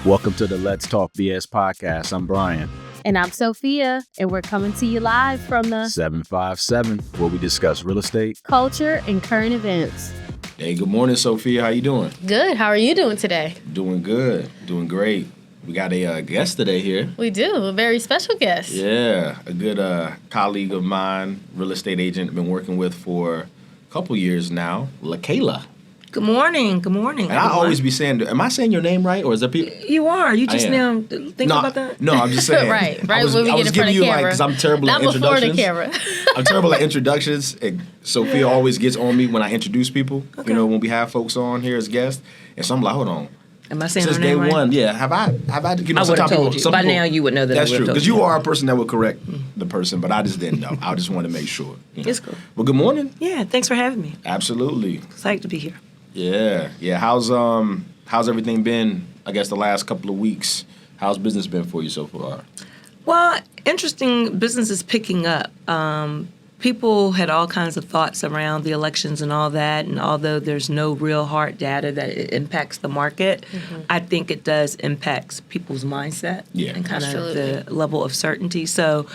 Welcome to the Let's Talk BS podcast. I'm Bryan. And I'm Sofia, and we're coming to you live from the 757, where we discuss real estate, culture, and current events. Hey, good morning, Sophia. How you doing? Good. How are you doing today? Doing good. Doing great. We got a guest today here. We do. A very special guest. Yeah, a good colleague of mine, real estate agent, been working with for a couple years now, Lakala. Good morning. Good morning. And I always be saying, am I saying your name right, or is there people? You are. You just now thinking about that? No, I'm just saying. right. I was giving you because I'm terrible at introductions. Not before the camera. I'm terrible at introductions. And Sophia always gets on me when I introduce people. Okay. You know, when we have folks on here as guests, and so I'm like, hold on. Am I saying Since her name day right? one, yeah. Have I? You know, I would have told you. By now, you would know that. That's true, because you that. are a person that would correct the person, but I just didn't know. I just wanted to make sure. You know? It's cool. Well, good morning. Yeah, thanks for having me. Absolutely. Psyched to be here. Yeah. How's everything been? I guess the last couple of weeks. How's business been for you so far? Well, interesting. Business is picking up. People had all kinds of thoughts around the elections and all that, and although there's no real hard data that it impacts the market, I think it does impact people's mindset and kind of the level of certainty. So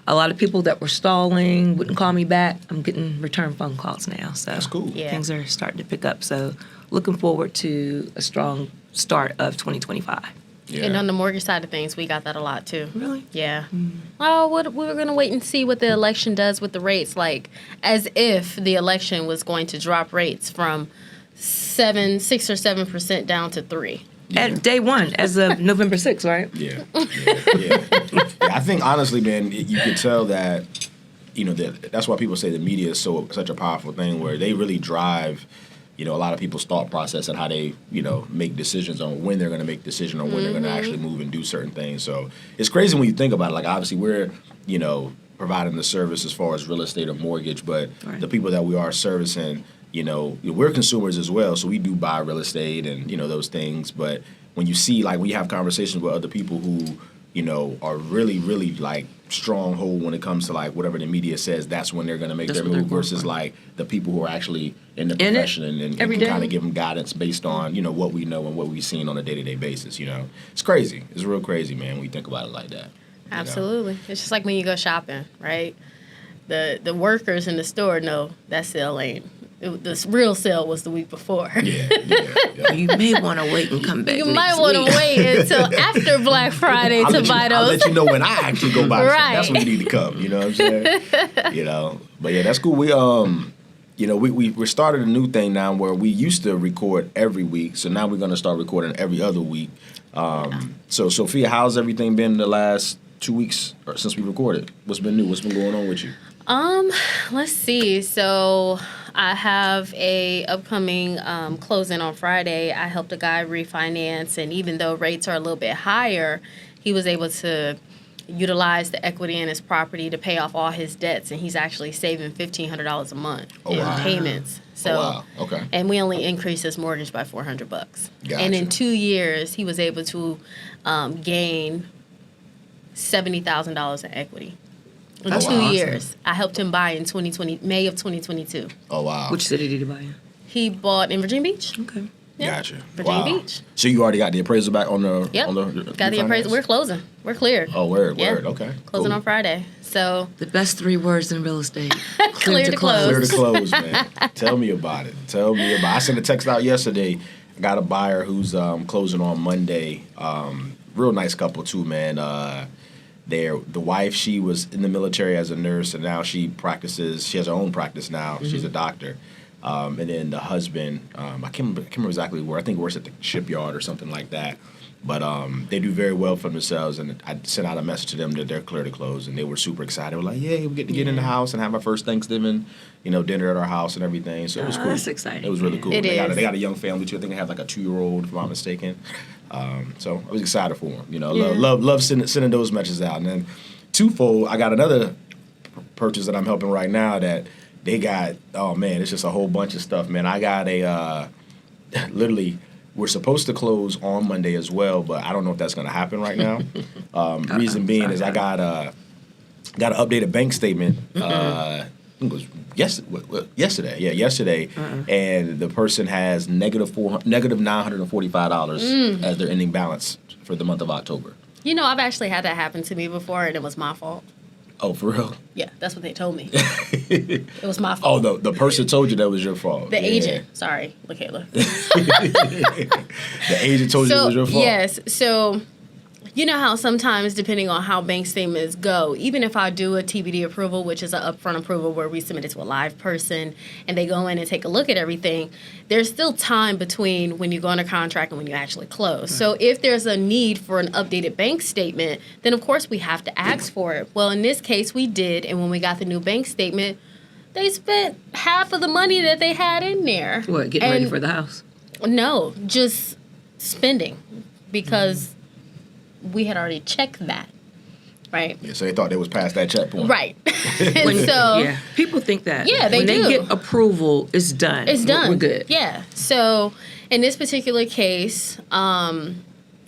a lot of people that were stalling wouldn't call me back. I'm getting return phone calls now. So that's cool. Yeah. Things are starting to pick up. So looking forward to a strong start of 2025. Yeah. And on the mortgage side of things, we got that a lot, too. Really? Yeah. Oh, we were going to wait and see what the election does with the rates, like as if the election was going to drop rates from 6 or 7% down to 3%. At day one, as of November 6th, right? Yeah. I think, honestly, man, you could tell that, you know, that's why people say the media is such a powerful thing, where they really drive, you know, a lot of people's thought process and how they, you know, make decisions on when they're going to make decisions or when they're going to actually move and do certain things. So it's crazy when you think about it. Like, obviously, we're, you know, providing the service as far as real estate or mortgage, but the people that we are servicing, you know, we're consumers as well, so we do buy real estate and, you know, those things. But when you see, like, when you have conversations with other people who, you know, are really, really, like, stronghold when it comes to, like, whatever the media says, that's when they're going to make their move versus, like, the people who are actually in the profession and can kind of give them guidance based on, you know, what we know and what we've seen on a day-to-day basis, you know. It's crazy. It's real crazy, man, when you think about it like that. Absolutely. It's just like when you go shopping, right? The workers in the store know that sale ain't. The real sale was the week before. Yeah. You may want to wait and come back. You might want to wait until after Black Friday to buy those. I'll let you know when I actually go buy stuff. That's when you need to come. You know what I'm saying? You know, but yeah, that's cool. We you know, we started a new thing now where we used to record every week, so now we're going to start recording every other week. So Sophia, how's everything been the last 2 weeks since we recorded? What's been new? What's been going on with you? Let's see. So I have a upcoming closing on Friday. I helped a guy refinance, and even though rates are a little bit higher, he was able to utilize the equity in his property to pay off all his debts, and he's actually saving $1,500 a month in payments. So, okay. And we only increased his mortgage by $400. Gotcha. And in 2 years, he was able to gain $70,000 in equity. In 2 years. I helped him buy in May of 2022. Oh, wow. Which city did he buy in? He bought in Virginia Beach. Okay. Yeah. Gotcha. Virginia Beach. So you already got the appraisal back on the Got the appraisal. We're closing. We're cleared. Oh, word. Okay. Closing on Friday. So the best 3 words in real estate. Clear to close. Clear to close, man. Tell me about it. I sent a text out yesterday. I got a buyer who's closing on Monday. Real nice couple too, man. The wife, she was in the military as a nurse, and now she practices. She has her own practice now. She's a doctor. And then the husband, I can't remember exactly where. I think he works at the shipyard or something like that. But they do very well for themselves, and I sent out a message to them that they're clear to close, and they were super excited. They were like, "Yay, we get to get in the house and have our first Thanksgiving, you know, dinner at our house and everything." So it was cool. That's exciting. It was really cool. It They is. got a young family too. I think they have like a 2-year-old, if I'm not mistaken. So I was excited for them. You know, love sending those messages out. And then twofold, I got another purchase that I'm helping right now that they got. Oh man, it's just a whole bunch of stuff, man. I got a literally. We're supposed to close on Monday as well, but I don't know if that's going to happen right now. Reason being is I got an updated bank statement. I think it was yesterday. Yeah, yesterday. And the person has negative $945 as their ending balance for the month of October. You know, I've actually had that happen to me before, and it was my fault. Oh, for real? Yeah, that's what they told me. It was my fault. Oh, the person told you that was your fault. The agent. Sorry, Lakala. The agent told you it was your fault. Yes. So, you know how sometimes, depending on how bank statements go, even if I do a TBD approval, which is an upfront approval where we submit it to a live person and they go in and take a look at everything, there's still time between when you go under contract and when you actually close. Right. So if there's a need for an updated bank statement, then of course we have to ask for it. Well, in this case, we did. And when we got the new bank statement, they spent half of the money that they had in there. What, getting ready for the house? No, just spending, because we had already checked that, right? Yeah, so they thought they was past that checkpoint. Right. And so... people think that. Yeah, they when do. When they get approval, it's done. It's done. We're good. Yeah. So in this particular case,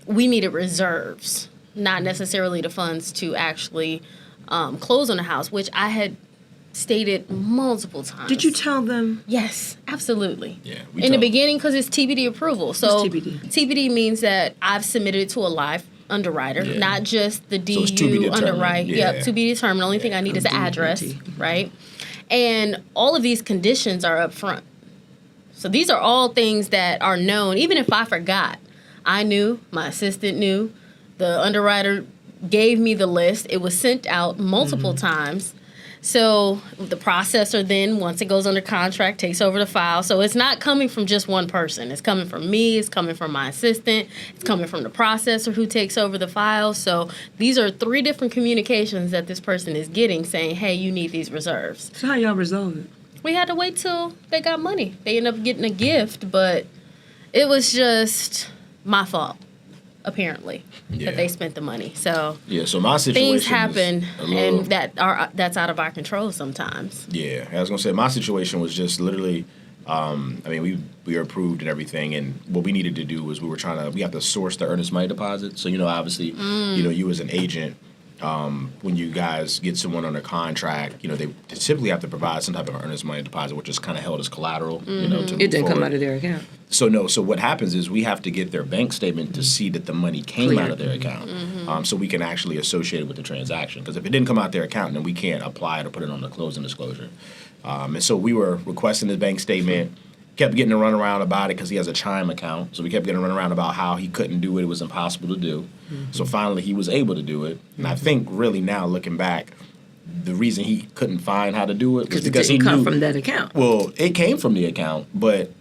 we needed reserves, not necessarily the funds to actually close on the house, which I had stated multiple times. Did you tell them? Yes, absolutely. Yeah. In the beginning, because it's TBD approval. So what's TBD? TBD means that I've submitted it to a live underwriter, not just the DU underwrite. Yep, to be determined. The only thing I need is the address, right? And all of these conditions are up front. So these are all things that are known. Even if I forgot, I knew, my assistant knew, the underwriter gave me the list. It was sent out multiple times. So the processor then, once it goes under contract, takes over the file. So it's not coming from just one person. It's coming from me. It's coming from my assistant. It's coming from the processor who takes over the file. So these are 3 different communications that this person is getting saying, hey, you need these reserves. So how y'all resolve it? We had to wait till they got money. They ended up getting a gift, but it was just my fault, apparently, that they spent the money. So so my situation, things happen, and that's out of our control sometimes. Yeah, I was gonna say my situation was just literally. I mean, we were approved and everything, and what we needed to do was we have to source the earnest money deposit. So obviously, you as an agent. When you guys get someone under contract, they typically have to provide some type of earnest money deposit, which is kind of held as collateral. To it didn't come out of their account. So what happens is we have to get their bank statement to see that the money came out of their account, so we can actually associate it with the transaction. Because if it didn't come out their account, then we can't apply it or put it on the closing disclosure. And so we were requesting the bank statement. Kept getting a runaround about it because he has a Chime account. So we kept getting a runaround about how he couldn't do it. It was impossible to do. So finally he was able to do it. And I think really now looking back, the reason he couldn't find how to do it was because it didn't come from that account. Well, it came from the account, but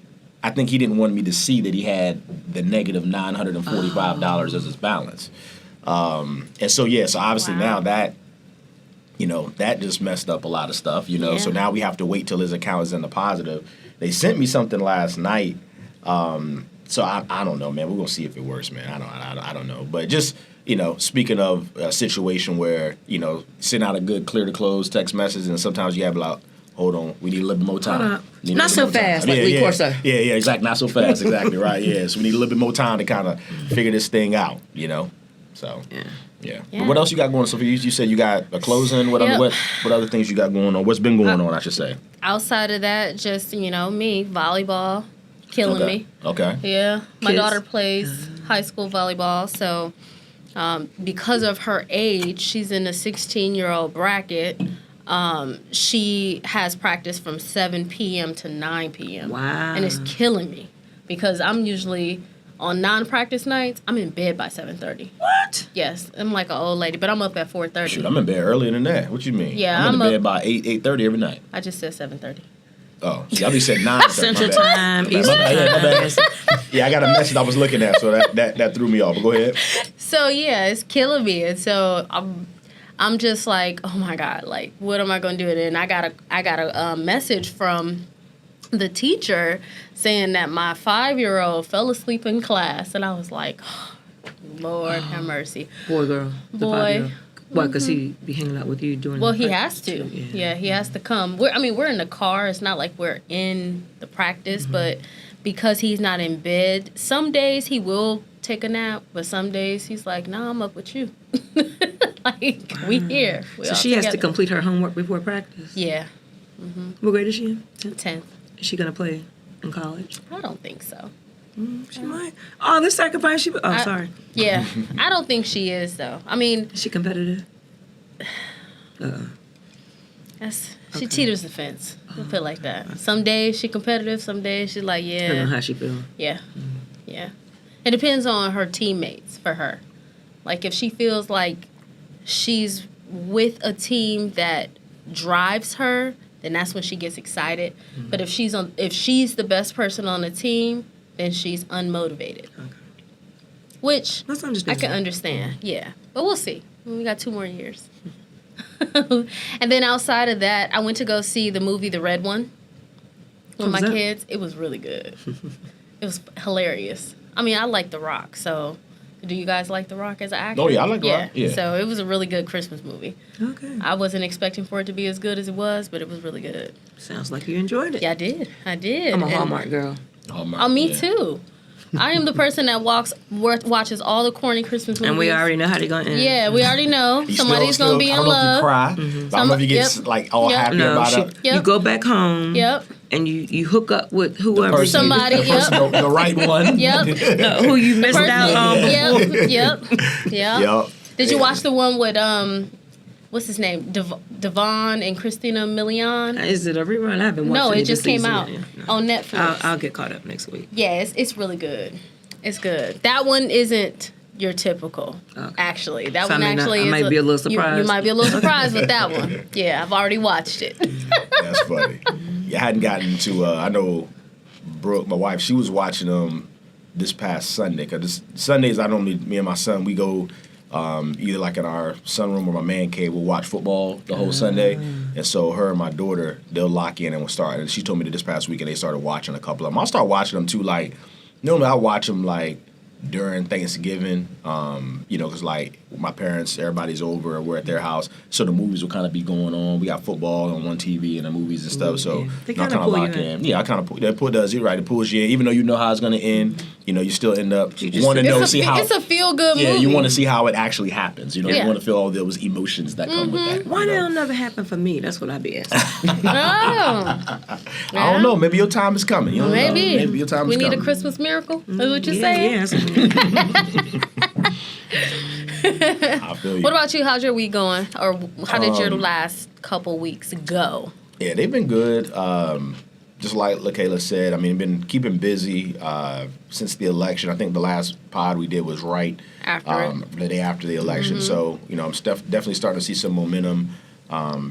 I think he didn't want me to see that he had the negative $945 as his balance. And so obviously now that, that just messed up a lot of stuff, So now we have to wait till his account is in the positive. They sent me something last night, so I don't know, man. We're gonna see if it works, man. I don't know, but just speaking of a situation where send out a good clear to close text message, and sometimes you have like, hold on, we need a little bit more time. Not so fast, like Lee Corso. Yeah, exactly. Not so fast, exactly right. Yeah, so we need a little bit more time to kind of figure this thing out, So yeah. But what else you got going on? So you said you got a closing. What other things you got going on? What's been going on, I should say? Outside of that, just me, volleyball, killing me. Okay. Yeah, my daughter plays high school volleyball, so because of her age, she's in the 16-year-old bracket. She has practice from 7 p.m. to 9 p.m. Wow. And it's killing me because I'm usually on non-practice nights. I'm in bed by 7:30. What? Yes, I'm like an old lady, but I'm up at 4:30. Shoot, I'm in bed earlier than that. What you mean? Yeah, I'm in bed by 8:30 every night. I just said 7:30. Oh, see, I just said 9. Central Time, Eastern Time. Yeah, I got a message I was looking at, so that threw me off. But go ahead. So yeah, it's killing me, and so I'm just like, oh my God, like what am I gonna do? And I got a message from the teacher saying that my 5-year-old fell asleep in class, and I was like, oh, Lord have mercy. Boy, girl, boy. Why? Because he be hanging out with you during. Well, the he has to. Yeah, he has to come. We're in the car. It's not like we're in the practice, but because he's not in bed, some days he will take a nap, but some days he's like, "Nah, I'm up with you." Like we here. So she has to complete her homework before practice. Yeah. What grade is she in? 10th. Is she gonna play in college? I don't think so. She might. Oh, this sacrifice. Sorry. Yeah, I don't think she is though. I mean, Is she competitive? she teeters the fence. I feel like that. Some days she competitive. Some days she's like, Depends on yeah, how she feel. yeah, yeah. It depends on her teammates for her. Like if she feels like she's with a team that drives her, then that's when she gets excited. But if she's the best person on the team, then she's unmotivated. Okay. Which That's I can understand. Yeah. But we'll see. We got 2 more years. And then outside of that, I went to go see the movie The Red One with my kids. It was really good. It was hilarious. I mean, I like The Rock, so do you guys like The Rock as an actor? Oh, yeah, I like The Rock. Yeah. So it was a really good Christmas movie. Okay. I wasn't expecting for it to be as good as it was, but it was really good. Sounds like you enjoyed it. Yeah, I did. I'm a Hallmark girl. Hallmark, Oh, me too. I am the person that watches all the corny Christmas movies. And we already know how they're going to end. Yeah, we already know. Somebody's going to be in love. I don't know if you cry. I don't know if you get like all happy about it. You go back home. Yep. And you hook up with whoever. The right one. Yep. No, who you missed out on. Yep. Did you watch the one with what's his name? Devon and Christina Milian? Is it a rerun? I haven't watched it. No, it just came out on Netflix. I'll get caught up next week. Yeah, it's really good. It's good. That one isn't your typical, actually. That one actually I might be a little surprised. You might be a little surprised with that one. Yeah, I've already watched it. That's funny. I hadn't gotten to, I know Brooke, my wife, she was watching them this past Sunday. Because Sundays, me and my son, we go either like in our sunroom or my man cave, we'll watch football the whole Sunday. And so her and my daughter, they'll lock in and we'll start. And she told me that this past weekend they started watching a couple of them. I'll start watching them too, like, normally I watch them like during Thanksgiving, because like my parents, everybody's over, we're at their house, so the movies will kind of be going on. We got football on one TV and the movies and stuff, so they I kind of lock in. Yeah, I kind of that pull does it right. It pulls you in, even though you know how it's going to end. You still end up wanting to know see how. It's a feel good movie. Yeah, you want to see how it actually happens. You want to feel all those emotions that come with that. Why that'll never happen for me? That's what I be asking. I don't know. Maybe your time is coming. Maybe. Maybe your time is coming. We need a Christmas miracle. Is what you're saying? Yes. I feel you. What about you? How's your week going? Or how did your last couple weeks go? Yeah, they've been good. Just like Lakala said, I mean, been keeping busy since the election. I think the last pod we did was right after the day after the election. So, I'm definitely starting to see some momentum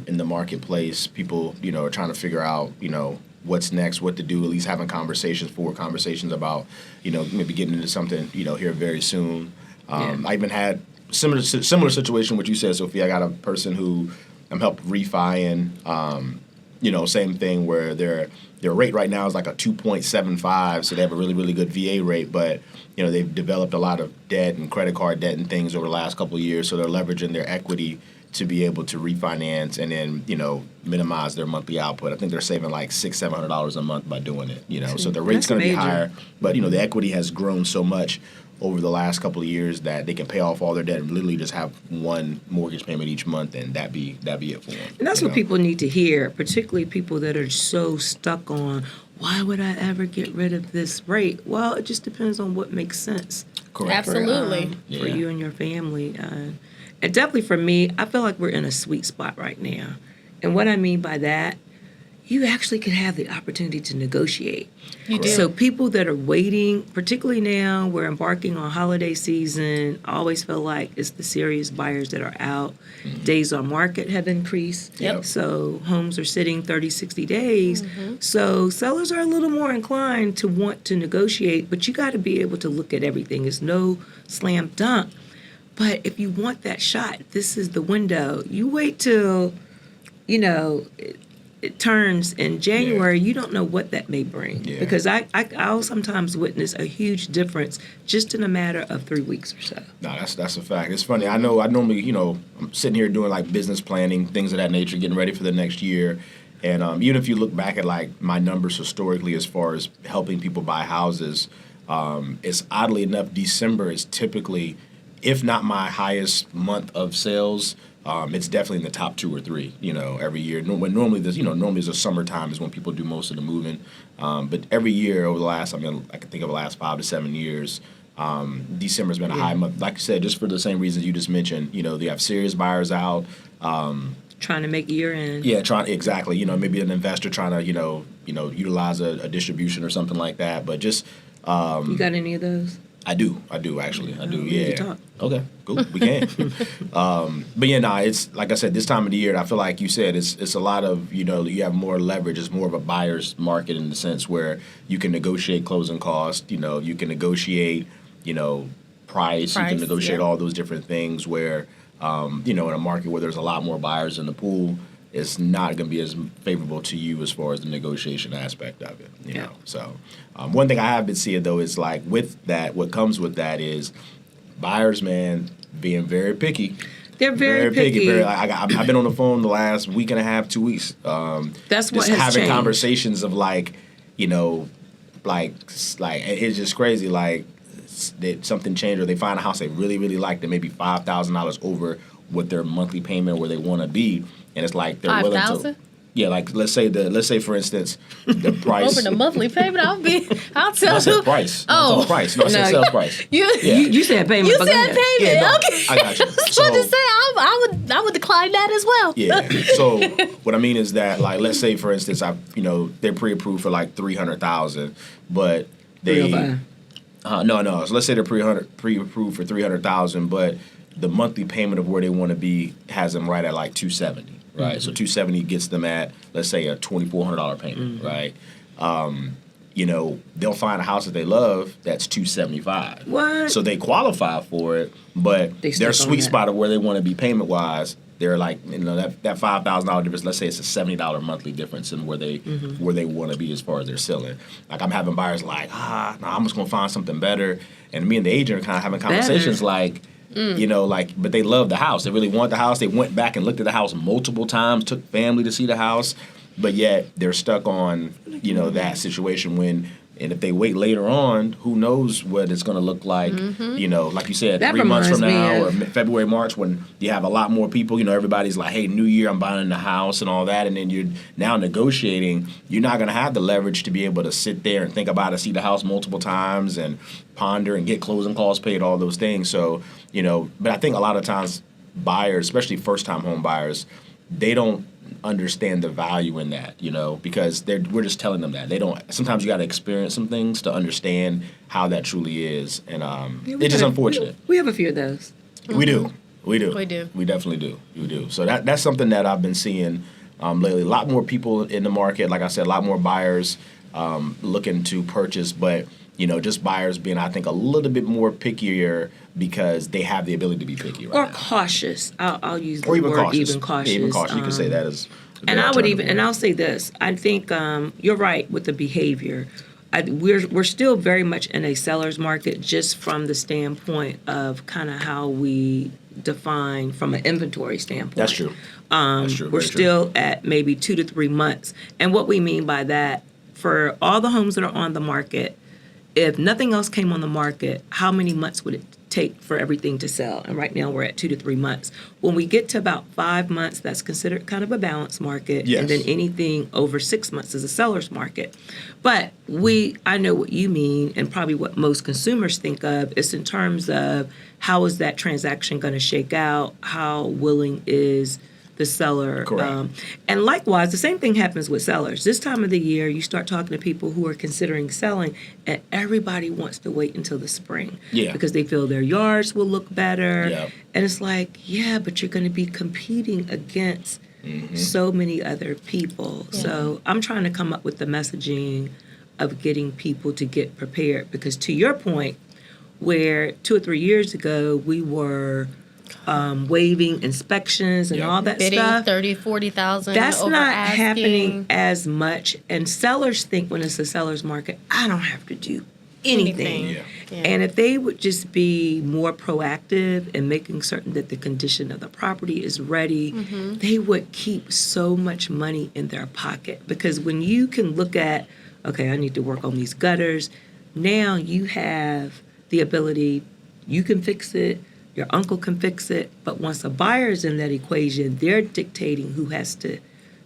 in the marketplace. People, are trying to figure out, what's next, what to do, at least having forward conversations about, maybe getting into something, here very soon. I even had similar situation what you said, Sophia. I got a person who I'm helped refi in, same thing where their rate right now is like a 2.75, so they have a really, really good VA rate, but, they've developed a lot of debt and credit card debt and things over the last couple of years, so they're leveraging their equity to be able to refinance and then, minimize their monthly output. I think they're saving like $600-700 a month by doing it, so the rate's going to be higher, but, the equity has grown so much over the last couple of years that they can pay off all their debt and literally just have one mortgage payment each month, and that be it for them. And that's what people need to hear, particularly people that are so stuck on, why would I ever get rid of this rate? Well, it just depends on what makes sense. Correct. Absolutely. For you and your family. And definitely for me, I feel like we're in a sweet spot right now. And what I mean by that, you actually could have the opportunity to negotiate. You do. So people that are waiting, particularly now, we're embarking on holiday season. I always feel like it's the serious buyers that are out. Days on market have increased. Yep. So homes are sitting 30, 60 days. So sellers are a little more inclined to want to negotiate, but you got to be able to look at everything. It's no slam dunk. But if you want that shot, this is the window. You wait till, it turns in January, you don't know what that may bring. Yeah. Because I'll sometimes witness a huge difference just in a matter of 3 weeks or so. No, that's a fact. It's funny. I know I normally, I'm sitting here doing like business planning, things of that nature, getting ready for the next year. And even if you look back at like my numbers historically as far as helping people buy houses, it's oddly enough, December is typically, if not my highest month of sales, it's definitely in the top 2 or 3, every year. When normally the summertime is when people do most of the moving. But every year over the last, I can think of the last 5 to 7 years, December's been a high month. Like you said, just for the same reasons you just mentioned, they have serious buyers out. Trying to make year end. Yeah, exactly. Maybe an investor trying to, utilize a distribution or something like that. But just you got any of those? I do actually. I do. We Yeah. need to talk. Okay. Cool. We can. But yeah, it's like I said, this time of the year, I feel like you said it's a lot of you have more leverage. It's more of a buyer's market in the sense where you can negotiate closing costs. You can negotiate price. You can negotiate all those different things. Where in a market where there's a lot more buyers in the pool, it's not going to be as favorable to you as far as the negotiation aspect of it, you know. So one thing I have been seeing, though, is like with that, what comes with that is buyers, man, being very picky. They're very picky. I've been on the phone the last week and a half, 2 weeks. That's what just has having changed. Conversations of like it's just crazy. Like that something changed, or they find a house they really, really like that maybe $5,000 over what their monthly payment where they want to be. And it's like they're willing to. Yeah, like let's say for instance the price over the monthly payment. I'll tell I said you. price. Oh, price. No, I said sales price. You said payment. You but said go ahead. payment. Yeah, no, Okay. I got you. I was about to say I would decline that as well. Yeah. So what I mean is that like let's say for instance they're pre-approved for like $300,000, but they no. So let's say they're pre-approved for $300,000, but the monthly payment of where they want to be has them right at like $270. Right, so $270 gets them at, let's say, a $2,400 payment, right? They'll find a house that they love that's $275. What? So they qualify for it, but their sweet spot of where they want to be payment wise, they're like, that $5,000 difference. Let's say it's a $70 monthly difference in where they want to be as far as they're selling. Like I'm having buyers like, I'm just gonna find something better, and me and the agent are kind of having conversations like. But they love the house. They really want the house. They went back and looked at the house multiple times, took family to see the house, but yet they're stuck on, that situation and if they wait later on, who knows what it's going to look like, like you said, that 3 months from now or of... February, March, when you have a lot more people, everybody's like, hey, New Year, I'm buying the house and all that. And then you're now negotiating. You're not going to have the leverage to be able to sit there and think about it, see the house multiple times and ponder and get closing costs paid, all those things. So, but I think a lot of times buyers, especially first-time home buyers, they don't understand the value in that, because we're just telling them that. They don't. Sometimes you got to experience some things to understand how that truly is, and it's just unfortunate. We have a few of those. We do. We definitely do. We do. So that's something that I've been seeing lately. A lot more people in the market. Like I said, a lot more buyers looking to purchase, but just buyers being, I think, a little bit more pickier because they have the ability to be picky, right? Or now. Cautious. I'll use the or even word cautious. even cautious. Yeah, even cautious. You could say that as. And I'll say this. I think you're right with the behavior. We're still very much in a seller's market, just from the standpoint of kind of how we define from an inventory standpoint. That's true. We're still at maybe 2 to 3 months. And what we mean by that, for all the homes that are on the market, if nothing else came on the market, how many months would it take for everything to sell? And right now we're at 2 to 3 months. When we get to about 5 months, that's considered kind of a balanced market. Yes. And then anything over 6 months is a seller's market. But I know what you mean, and probably what most consumers think of is in terms of how is that transaction going to shake out? How willing is the seller? Correct. And likewise, the same thing happens with sellers. This time of the year, you start talking to people who are considering selling, and everybody wants to wait until the spring because they feel their yards will look better. Yeah. And it's like, but you're going to be competing against so many other people. Yeah. So I'm trying to come up with the messaging of getting people to get prepared, because to your point, where 2 or 3 years ago we were waiving inspections and all that bidding stuff. 30, 40,000. That's over not asking. happening as much. And sellers think when it's a seller's market, I don't have to do anything. Yeah. And if they would just be more proactive in making certain that the condition of the property is ready, they would keep so much money in their pocket. Because when you can look at, okay, I need to work on these gutters, now you have the ability, you can fix it. your uncle can fix it. But once a buyer's in that equation, they're dictating who has to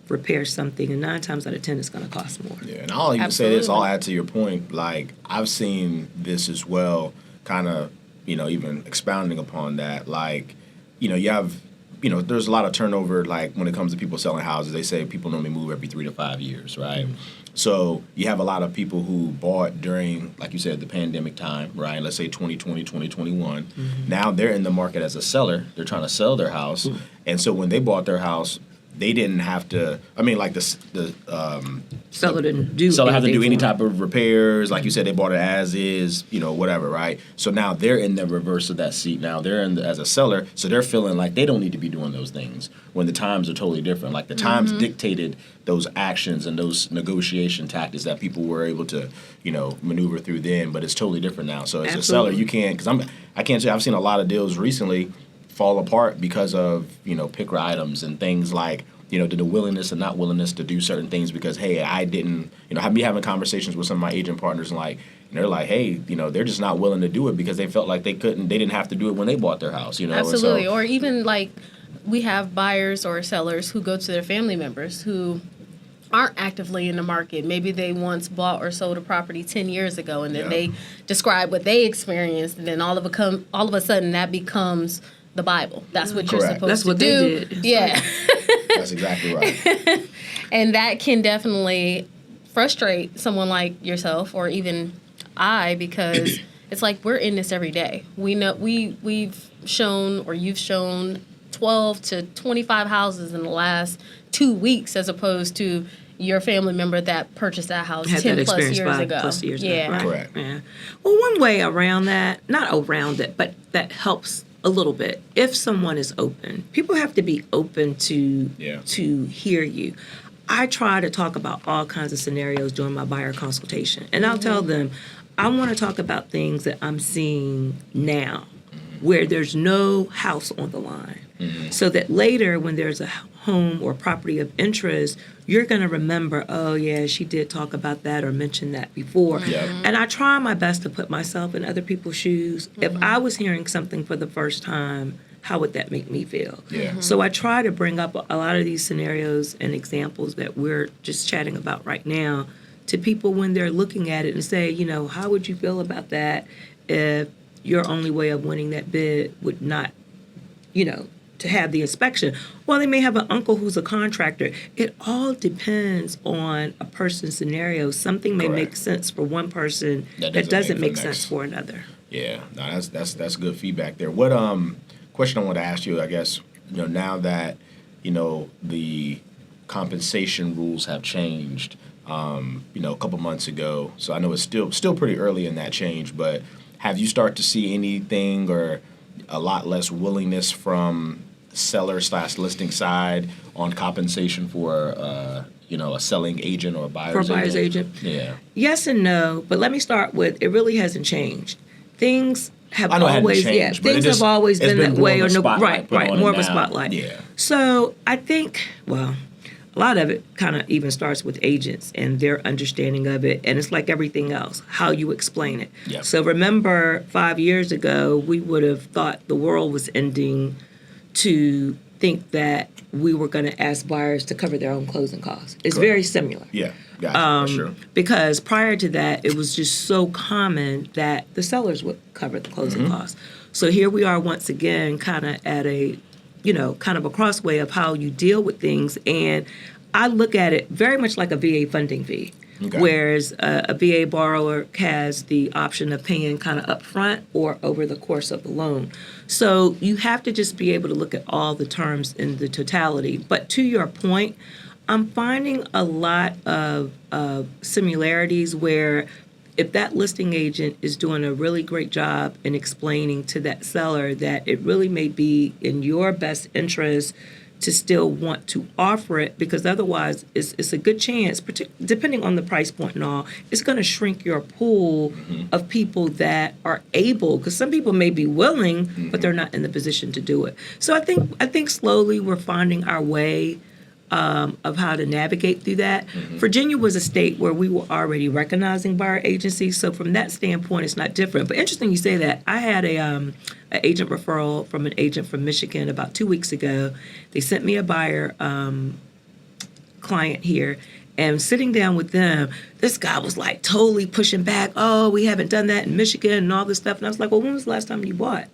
repair something, and 9 times out of 10, it's going to cost more. Yeah, and I'll even say this, I'll add to your point, like, I've seen this as well, kind of, even expounding upon that, like, you have, there's a lot of turnover, like, when it comes to people selling houses. They say people normally move every 3 to 5 years, right? Mm-hmm. So you have a lot of people who bought during, like you said, the pandemic time, right? Let's say 2020, 2021. Mm-hmm. Now they're in the market as a seller. They're trying to sell their house. Mm-hmm. And so when they bought their house, they didn't have to. I mean, like the seller didn't do. Seller have to do any type of repairs. Like you said, they bought it as is, whatever, right? So now they're in the reverse of that seat. Now they're as a seller, so they're feeling like they don't need to be doing those things when the times are totally different. Like the times dictated those actions and those negotiation tactics that people were able to, maneuver through then. But it's totally different now. So as a seller, you can't. Because I can't say I've seen a lot of deals recently fall apart because of picker items and things like the willingness and not willingness to do certain things because hey, I didn't have me having conversations with some of my agent partners and like they're like hey they're just not willing to do it because they felt like they didn't have to do it when they bought their house absolutely. Or even like we have buyers or sellers who go to their family members who aren't actively in the market. Maybe they once bought or sold a property 10 years ago and then they describe what they experienced and then all of a sudden that becomes the Bible. That's what you're supposed to do. They did. Yeah. That's exactly right. And that can definitely frustrate someone like yourself or even I because it's like we're in this every day. We know we've shown or you've shown 12 to 25 houses in the last 2 weeks as opposed to your family member that purchased that house 10 plus years ago. Yeah. Right. Correct. Yeah. Well, one way around that, not around it, but that helps a little bit. If someone is open, people have to be open to hear you. I try to talk about all kinds of scenarios during my buyer consultation, and I'll tell them I want to talk about things that I'm seeing now, where there's no house on the line, so that later when there's a home or property of interest, you're going to remember, oh yeah, she did talk about that or mention that before. And I try my best to put myself in other people's shoes. If I was hearing something for the first time, how would that make me feel? So I try to bring up a lot of these scenarios and examples that we're just chatting about right now to people when they're looking at it and say, how would you feel about that if your only way of winning that bid would not, to have the inspection? Well, they may have an uncle who's a contractor. It all depends on a person's scenario. Something may make sense for one person that doesn't make sense for another. Yeah, no, that's good feedback there. What question I want to ask you, I guess, now that the compensation rules have changed, a couple months ago. So I know it's still pretty early in that change, but have you started to see anything or a lot less willingness from seller/listing side on compensation for a selling agent or a buyer's agent? Yeah. Yes and no, but let me start with it really hasn't changed. Things have always have always been that way or no right, more of a spotlight. Yeah. So I think a lot of it kind of even starts with agents and their understanding of it. And it's like everything else, how you explain it. Yep. So remember 5 years ago, we would have thought the world was ending to think that we were going to ask buyers to cover their own closing costs. It's very similar. Yeah, gotcha. Sure. Because prior to that, it was just so common that the sellers would cover the closing costs. So here we are once again kind of at a kind of a crossway of how you deal with things. And I look at it very much like a VA funding fee, whereas a VA borrower has the option of paying kind of upfront or over the course of the loan. So you have to just be able to look at all the terms in the totality. But to your point, I'm finding a lot of similarities where if that listing agent is doing a really great job in explaining to that seller that it really may be in your best interest to still want to offer it, because otherwise it's a good chance, depending on the price point and all, it's going to shrink your pool of people that are able, because some people may be willing, but they're not in the position to do it. So I think slowly we're finding our way of how to navigate through that. Virginia was a state where we were already recognizing buyer agencies, so from that standpoint, it's not different. But interesting you say that. I had an agent referral from an agent from Michigan about 2 weeks ago. They sent me a buyer client here, and sitting down with them, this guy was like totally pushing back. Oh, we haven't done that in Michigan and all this stuff. And I was like, well, when was the last time you bought?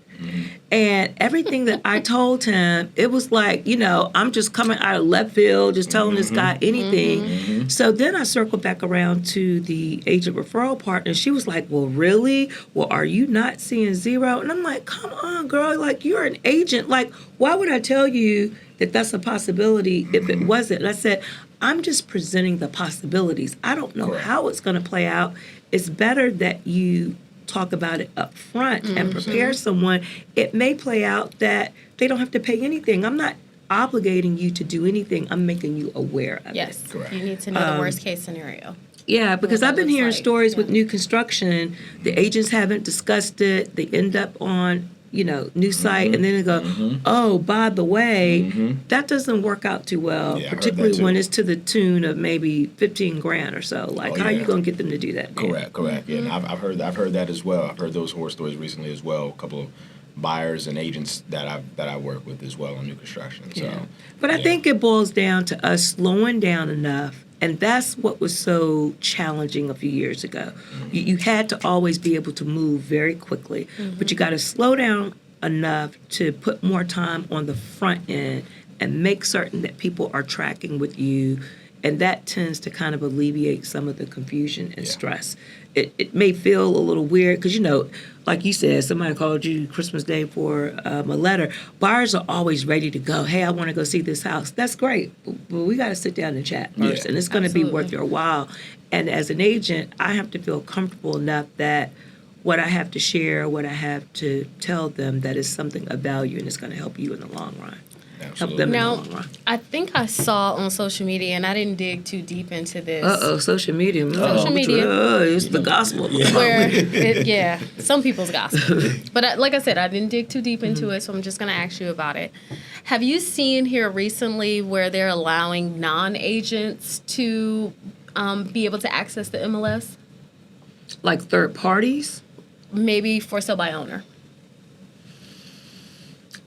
And everything that I told him, it was like, I'm just coming out of left field, just telling this guy anything. So then I circled back around to the agent referral partner. She was like, well, really? Well, are you not seeing zero? And I'm like, come on, girl. Like, you're an agent. Like, why would I tell you that that's a possibility if it wasn't? And I said, I'm just presenting the possibilities. I don't know how it's going to play out. It's better that you talk about it up front and prepare someone. It may play out that they don't have to pay anything. I'm not obligating you to do anything. I'm making you aware of it. Yes, correct. You need to know the worst case scenario. Yeah, because I've been hearing stories with new construction. The agents haven't discussed it. They end up on new site, and then they go, oh, by the way, that doesn't work out too well, particularly when it's to the tune of maybe $15,000 or so. Like, how are you going to get them to do that? Correct. Yeah, and I've heard that as well. I've heard those horror stories recently as well. A couple of buyers and agents that I work with as well on new construction. So, but I think it boils down to us slowing down enough. And that's what was so challenging a few years ago. You had to always be able to move very quickly, but you got to slow down enough to put more time on the front end and make certain that people are tracking with you. And that tends to kind of alleviate some of the confusion and stress. It may feel a little weird because, like you said, somebody called you Christmas Day for a letter. Buyers are always ready to go. Hey, I want to go see this house. That's great. But we got to sit down and chat first. And it's going to be worth your while. And as an agent, I have to feel comfortable enough that what I have to share, what I have to tell them, that is something of value and it's going to help you in the long run. Help them in the long run. I think I saw on social media, and I didn't dig too deep into this. Social media. It's the gospel. Where, some people's gospel. But like I said, I didn't dig too deep into it, so I'm just going to ask you about it. Have you seen here recently where they're allowing non-agents to be able to access the MLS? Like third parties? Maybe for sale by owner.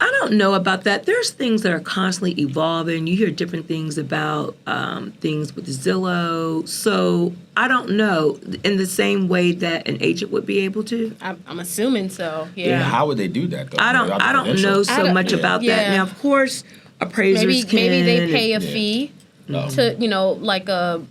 I don't know about that. There's things that are constantly evolving. You hear different things about things with Zillow. So I don't know in the same way that an agent would be able to. I'm assuming so. Yeah. How would they do that though? I don't know so much about that. Now, of course, appraisers maybe they pay a fee to like a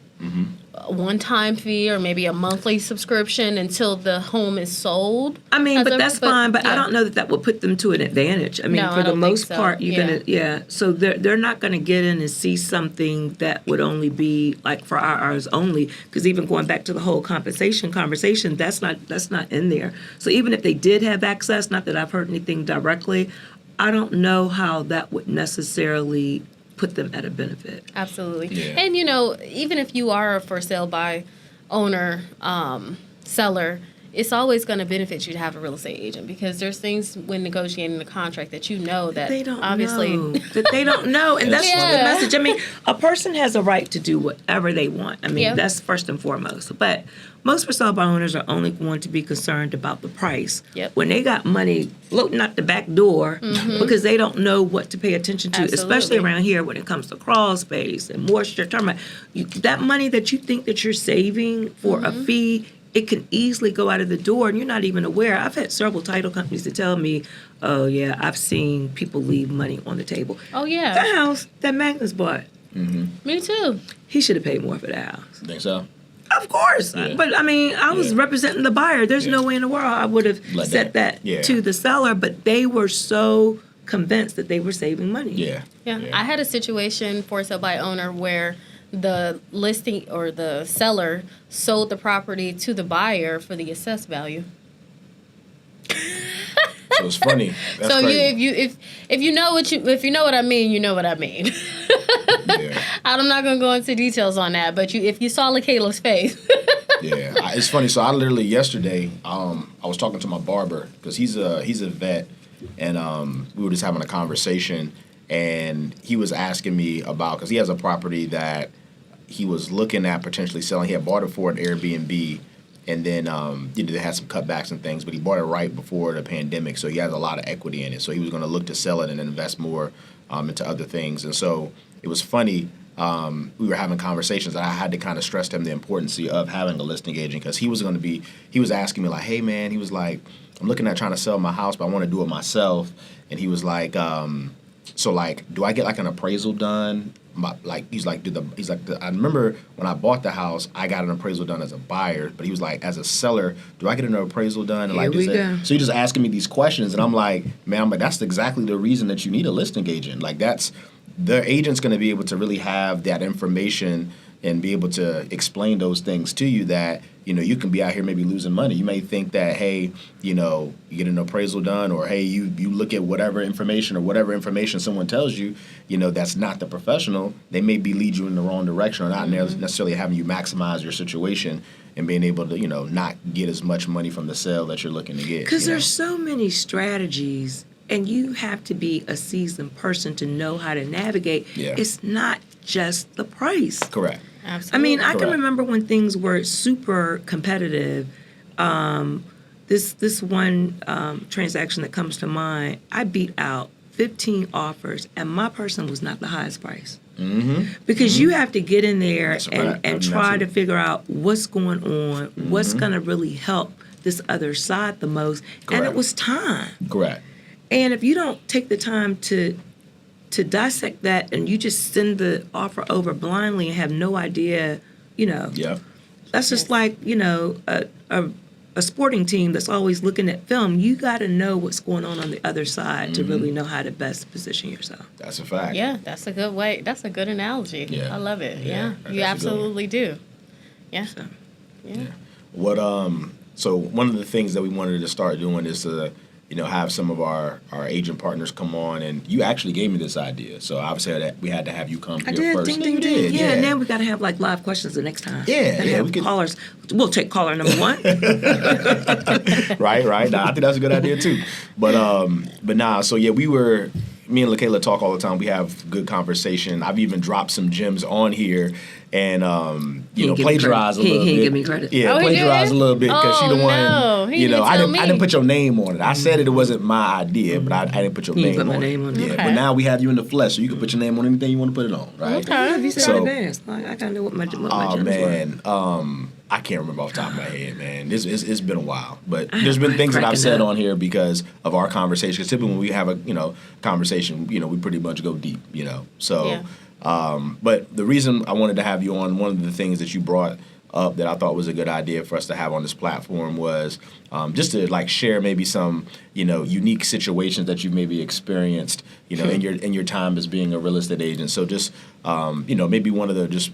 one-time fee or maybe a monthly subscription until the home is sold. I mean, but that's fine. But I don't know that would put them to an advantage. I mean, for the most part, you're gonna So they're not gonna get in and see something that would only be like for ours only. Because even going back to the whole compensation conversation, that's not in there. So even if they did have access, not that I've heard anything directly, I don't know how that would necessarily put them at a benefit. Absolutely. Yeah. And, even if you are a for sale by owner seller, it's always going to benefit you to have a real estate agent because there's things when negotiating the contract that that they don't obviously know. That they don't know. And that's the message. I mean, a person has a right to do whatever they want. I mean, that's first and foremost. But most for sale by owners are only going to be concerned about the price. Yep. When they got money floating out the back door because they don't know what to pay attention to, especially around here when it comes to crawl space and moisture, termite. That money that you think that you're saving for a fee, it can easily go out of the door and you're not even aware. I've had several title companies to tell me, oh, yeah, I've seen people leave money on the table. Oh, yeah. The house that Magnus bought. Me too. He should have paid more for that house. Think so? Of course. Yeah. But, I mean, I was representing the buyer. There's no way in the world I would have said that to the seller, but they were so convinced that they were saving money. Yeah. I had a situation for sale by owner where the listing or the seller sold the property to the buyer for the assessed value. So it's funny. That's so crazy. if you know what I mean, you know what I mean. I'm not gonna go into details on that, but if you saw Lakala's face. It's funny. So I literally yesterday, I was talking to my barber because he's a vet, and we were just having a conversation. and he was asking me about, because he has a property that he was looking at potentially selling. He had bought it for an Airbnb, and then they had some cutbacks and things, but he bought it right before the pandemic, so he has a lot of equity in it. So he was going to look to sell it and invest more into other things. And so it was funny. We were having conversations, and I had to kind of stress to him the importance of having a listing agent, because he was asking me like, hey man, he was like, I'm looking at trying to sell my house, but I want to do it myself. And he was like, so like, do I get like an appraisal done? I remember when I bought the house, I got an appraisal done as a buyer, but he was like, as a seller, do I get an appraisal done? And Here we go. So he's just asking me these questions, and I'm like, man, that's exactly the reason that you need a listing agent. Like, the agent's going to be able to really have that information and be able to explain those things to you that, you can be out here maybe losing money. You may think that, hey, you get an appraisal done, or hey, you look at whatever information someone tells you, that's not the professional. They may lead you in the wrong direction, or not necessarily having you maximize your situation and being able to, not get as much money from the sale that you're looking to get. Because there's so many strategies, and you have to be a seasoned person to know how to navigate. Yeah. It's not just the price. Correct. Absolutely. I mean, I can Correct. remember when things were super competitive. This one transaction that comes to mind, I beat out 15 offers, and my person was not the highest price. Mm-hmm. Because you have to get in there That's a fact. and try to figure out what's going on, what's going to really help this other side the most. And it Correct. was time. Correct. And if you don't take the time to dissect that, and you just send the offer over blindly and have no idea, Yeah. that's just like, a sporting team that's always looking at film. You got to know what's going on the other side to really know how to best position yourself. That's a fact. Yeah, that's a good way. That's a good analogy. Yeah. I love it. Yeah, Yeah, you that's a good one. absolutely do. Yeah. So. Yeah. What so one of the things that we wanted to start doing is to have some of our agent partners come on, and you actually gave me this idea. So obviously that we had to have you come I here did. first. Ding, No, ding, you ding. did, Yeah, and now we got to have like live questions the next time. Yeah, And yeah, have we could- callers. We'll take caller number one. right. Nah, I think that's a good idea too. But nah. So yeah, me and Lakala talk all the time. We have good conversation. I've even dropped some gems on here, and He didn't give me plagiarize a credit. little He bit. didn't give me credit. Yeah, Oh, he plagiarize did? a little bit because she the Oh, one. no. He didn't I tell didn't me. put your name on it. I said it wasn't my idea, but I didn't put your You name didn't on put my it. name on it. Yeah, Okay. but now we have you in the flesh, so you can put your name on anything you want to put it on, right? Okay. You said So- in advance. Like, I got to know what my gems Oh were. man, I can't remember off the top of my head, man. It's been a while, but I there's been am things that I've cracking said up. on here because of our conversation. 'Cause typically when we have a conversation, we pretty much go deep, So, Yeah. but the reason I wanted to have you on, one of the things that you brought up that I thought was a good idea for us to have on this platform was just to like share maybe some unique situations that you've maybe experienced in your time as being a real estate agent. So just maybe one of the just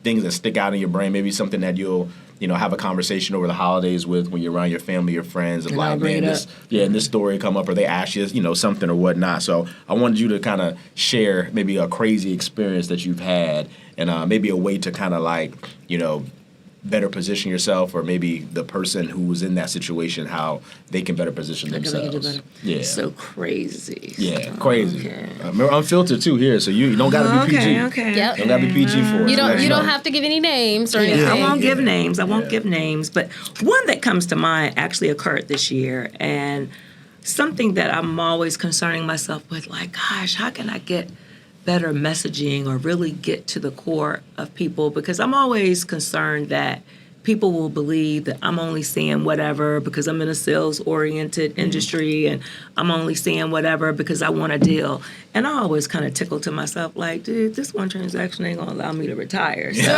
things that stick out in your brain, maybe something that you'll have a conversation over the holidays with when you're around your family or friends of And I'll like, bring man, it and this story come up, or they ask you something or whatnot. So I wanted you to kind of share maybe a crazy experience that you've had, and maybe a way to kind of like better position yourself, or maybe the person who was in that situation, how they can better position How can I get it themselves. better? Yeah. So crazy. Yeah, Oh, crazy. Okay. Remember, unfiltered too here, so you don't gotta be PG. Okay. Yep. Don't gotta be PG for it. You Let us don't know. have to give any names or Yeah, anything. I won't give Yeah. names. I won't Yeah. give names. But one that comes to mind actually occurred this year, and something that I'm always concerning myself with, like, gosh, how can I get better messaging or really get to the core of people? Because I'm always concerned that people will believe that I'm only saying whatever because I'm in a sales-oriented industry, and I'm only saying whatever because I want a deal. And I always kind of tickle to myself, like, dude, this one transaction ain't gonna allow me to retire. So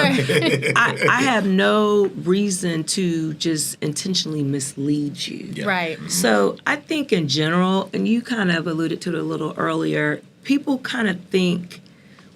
I have no reason to just intentionally mislead you. Yeah. Right. So I think in general, and you kind of alluded to it a little earlier, people kind of think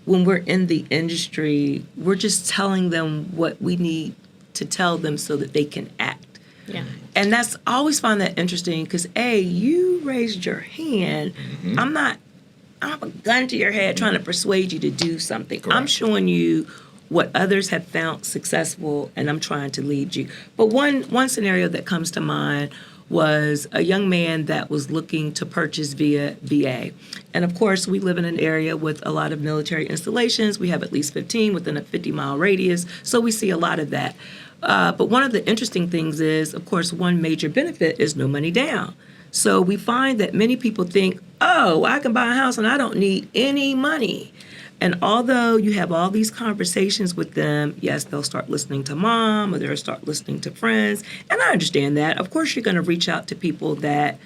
when we're in the industry, we're just telling them what we need to tell them so that they can act. Yeah. And I always find that interesting because, A, you raised your hand. Mm-hmm. I don't have a gun to your head trying to persuade you to do something. I'm Correct. showing you what others have found successful, and I'm trying to lead you. But one scenario that comes to mind was a young man that was looking to purchase via VA. And of course, we live in an area with a lot of military installations. We have at least 15 within a 50-mile radius, so we see a lot of that. But one of the interesting things is, of course, one major benefit is no money down. So we find that many people think, oh, I can buy a house and I don't need any money. And although you have all these conversations with them, yes, they'll start listening to mom or they'll start listening to friends. And I understand that. Of course, you're going to reach out to people that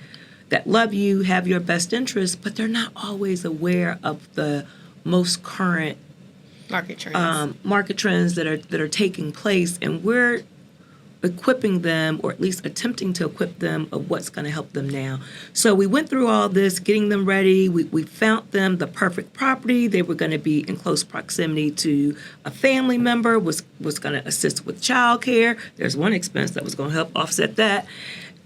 love you, have your best interests, but they're not always aware of the most current Market trends. market trends that are taking place. And we're equipping them, or at least attempting to equip them, of what's going to help them now. So we went through all this, getting them ready. We found them the perfect property. They were going to be in close proximity to a family member, was going to assist with childcare. There's one expense that was going to help offset that.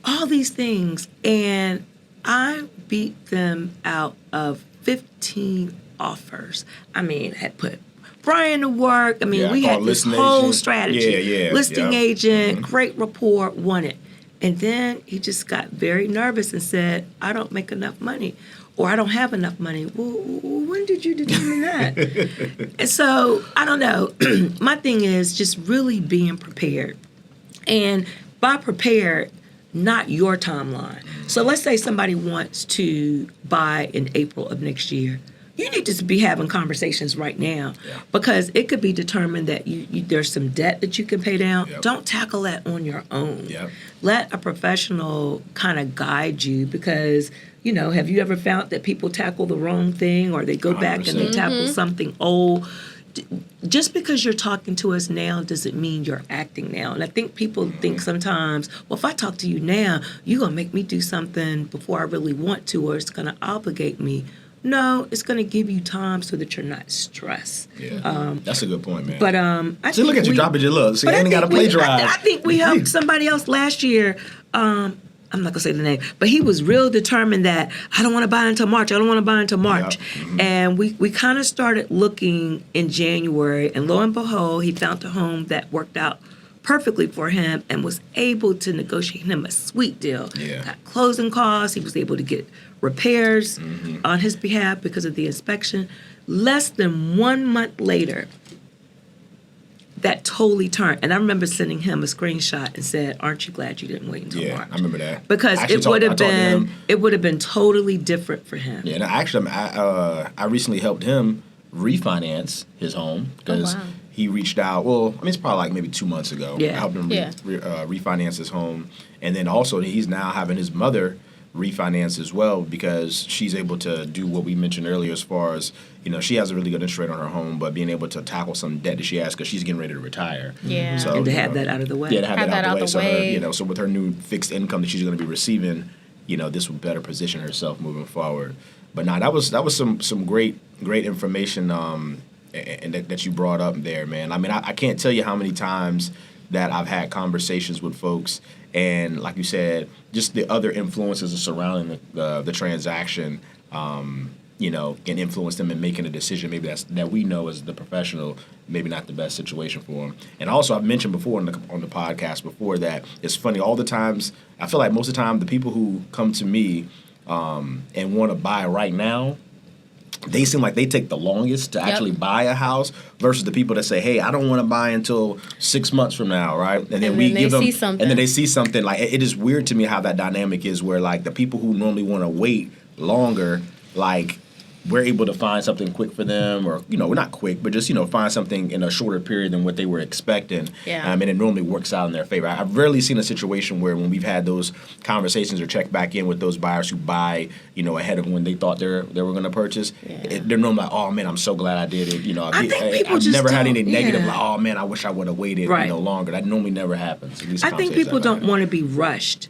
All these things. And I beat them out of 15 offers. I mean, had put Bryan to work. I mean, we had this whole strategy. Listing agent, great rapport, won it. And then he just got very nervous and said, I don't make enough money, or I don't have enough money. Well, when did you determine that? And so, I don't know. My thing is just really being prepared. And by prepared, not your timeline. So let's say somebody wants to buy in April of next year. You need to be having conversations right now, because it could be determined that there's some debt that you can pay down. Don't tackle that on your own. Let a professional kind of guide you, because, have you ever found that people tackle the wrong thing, or they go back and they tackle something old? Just because you're talking to us now doesn't mean you're acting now. And I think people think sometimes, well, if I talk to you now, you're going to make me do something before I really want to, or it's going to obligate me. No, it's going to give you time so that you're not stressed. That's a good point, man. But I see, look at you dropping your look. See, I ain't got to plagiarize. I think we helped somebody else last year. I'm not going to say the name, but he was real determined that I don't want to buy until March. I don't want to buy until March. And we kind of started looking in January, and lo and behold, he found a home that worked out perfectly for him and was able to negotiate him a sweet deal. Got closing costs. He was able to get repairs on his behalf because of the inspection. Less than 1 month later, that totally turned. And I remember sending him a screenshot and said, "Aren't you glad you didn't wait until March?" I remember that. Because it would have been totally different for him. Yeah, and actually, I recently helped him refinance his home, because he reached out. Well, I mean, it's probably like maybe 2 months ago. I helped him refinance his home, and then also he's now having his mother refinance as well, because she's able to do what we mentioned earlier, as far as, she has a really good interest rate on her home, but being able to tackle some debt that she has, because she's getting ready to retire. So, and to have that out of the way. Yeah, to have that out of the way. So, so with her new fixed income that she's going to be receiving, this will better position herself moving forward. But that was some great information and that you brought up there, man. I mean, I can't tell you how many times that I've had conversations with folks, and like you said, just the other influences surrounding the transaction, can influence them in making a decision maybe that we know as the professional, maybe not the best situation for them. And also, I've mentioned before on the podcast before that it's funny, all the times, I feel like most of the time the people who come to me and want to buy right now, they seem like they take the longest to actually buy a house, versus the people that say, "Hey, I don't want to buy until 6 months from now," right? And then we give them, and then they see something. Like, it is weird to me how that dynamic is, where like the people who normally want to wait longer, like, we're able to find something quick for them, or not quick, but just find something in a shorter period than what they were expecting. And it normally works out in their favor. I've rarely seen a situation where, when we've had those conversations or checked back in with those buyers who buy ahead of when they thought they were going to purchase, they're normally like, "Oh man, I'm so glad I did it." I've never had any negative like, "Oh man, I wish I would have waited longer." That normally never happens. At least I think people don't want to be rushed.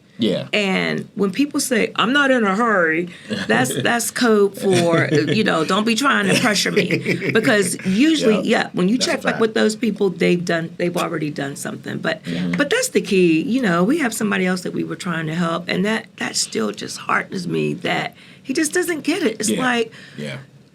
And when people say, "I'm not in a hurry," that's code for, don't be trying to pressure me. Because usually, when you check back with those people, they've already done something. But that's the key. We have somebody else that we were trying to help, and that still just heartens me that he just doesn't get it. It's like,